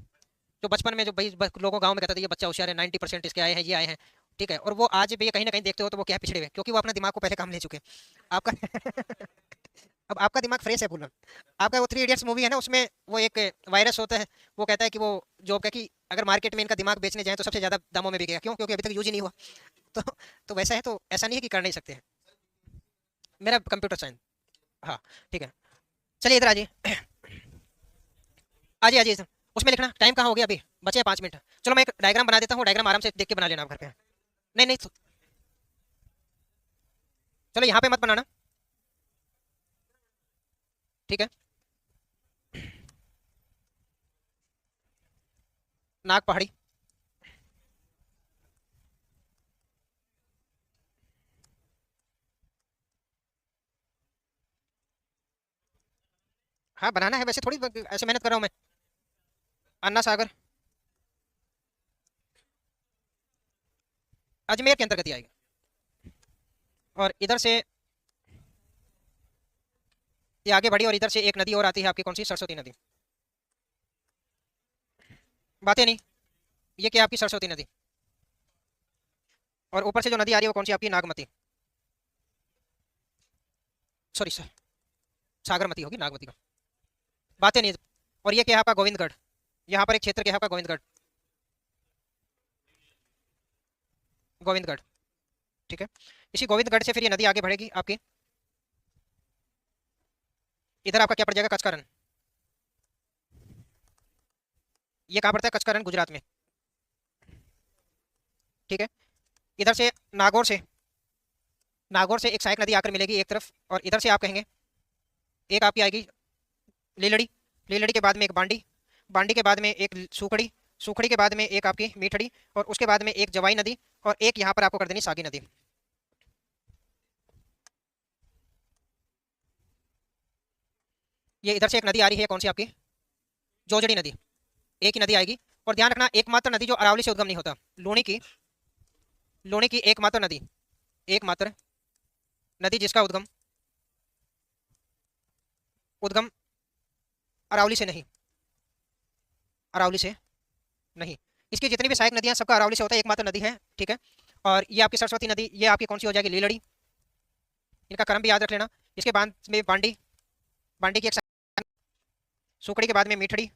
जो बचपन में जो भाई लोगों गांव में कहते थे ये बच्चा होशियार है, 90% इसके आए हैं, ये आए हैं, ठीक है। और वो आज भी कहीं ना कहीं देखते हो तो वो क्या पिछड़े हुए, क्योंकि वो अपना दिमाग को पहले काम ले चुके हैं। आपका अब आपका दिमाग फ्रेश है पूरा। आपका वो 3 इडियट्स मूवी है ना, उसमें वो एक वायरस होता है, वो कहता है कि वो जो क्या कि अगर मार्केट में इनका दिमाग बेचने जाए तो सबसे ज्यादा दामों में बिकेगा, क्यों, क्योंकि अभी तक यूज ही नहीं हुआ। तो तो वैसा है, तो ऐसा नहीं है कि कर नहीं सकते हैं। मेरा कंप्यूटर साइंस, हाँ, ठीक है। चलिए इधर आ जाइए, आ जाइए आ जाइए। उसमें लिखना टाइम कहाँ हो गया, अभी बचे हैं 5 मिनट। चलो मैं एक डायग्राम बना देता हूँ, डायग्राम आराम से देख के बना लेना आप घर पे। नहीं नहीं चलो यहाँ पे मत बनाना, ठीक है। नाग पहाड़ी, हाँ बनाना है, वैसे थोड़ी ऐसे मेहनत कर रहा हूँ मैं। अन्ना सागर अजमेर के अंतर्गत ही आएगा। और इधर से ये आगे बढ़ी, और इधर से एक नदी और आती है आपकी, कौन सी, सरस्वती नदी। बातें नहीं, ये क्या आपकी सरस्वती नदी, और ऊपर से जो नदी आ रही है वो कौन सी आपकी, नागमती, सॉरी सर, सागरमती होगी, नागमती का। बातें नहीं। और ये क्या है आपका, गोविंदगढ़, यहाँ पर एक क्षेत्र क्या है आपका, गोविंदगढ़, गोविंदगढ़, ठीक है। इसी गोविंदगढ़ से फिर ये नदी आगे बढ़ेगी आपकी, इधर आपका क्या पड़ जाएगा, कचकरन। ये कहाँ पड़ता है, कचकरन, गुजरात में, ठीक है। इधर से नागौर से, नागौर से एक सहायक नदी आकर मिलेगी एक तरफ, और इधर से आप कहेंगे एक आपकी आएगी लीलड़ी, लीलड़ी के बाद में एक बांडी, बांडी के बाद में एक सूखड़ी, सूखड़ी के बाद में एक आपकी मीठड़ी, और उसके बाद में एक जवाई नदी, और एक यहाँ पर आपको कर देनी सागी नदी। ये इधर से एक नदी आ रही है, कौन सी आपकी, जोजड़ी नदी, एक ही नदी आएगी। और ध्यान रखना, एकमात्र नदी जो अरावली से उद्गम नहीं होता, लूणी की एकमात्र नदी, एकमात्र नदी जिसका उद्गम उद्गम अरावली से नहीं, अरावली से नहीं। इसकी जितनी भी सहायक नदियां सबका अरावली से होता है, एकमात्र नदी है, ठीक है। और ये आपकी सरस्वती नदी, ये आपकी कौन सी हो जाएगी, लीलड़ी। इनका क्रम भी याद रख लेना। इसके बाद में बांडी, बांडी की एक सुकड़ी के बाद में मीठड़ी,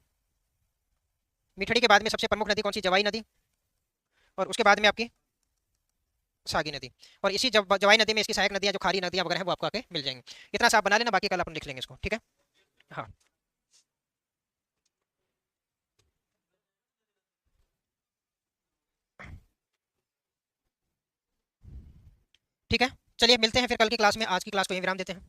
मीठड़ी के बाद में सबसे प्रमुख नदी कौन सी, जवाई नदी। और उसके बाद में आपकी सागी नदी। और इसी जवाई नदी में इसकी सहायक नदियां जो खारी नदियां वगैरह है वो आपको आके मिल जाएंगी। इतना सा आप बना लेना, बाकी कल अपन लिख लेंगे इसको, ठीक है। हाँ ठीक है, चलिए मिलते हैं फिर कल की क्लास में। आज की क्लास को यहीं विराम देते हैं।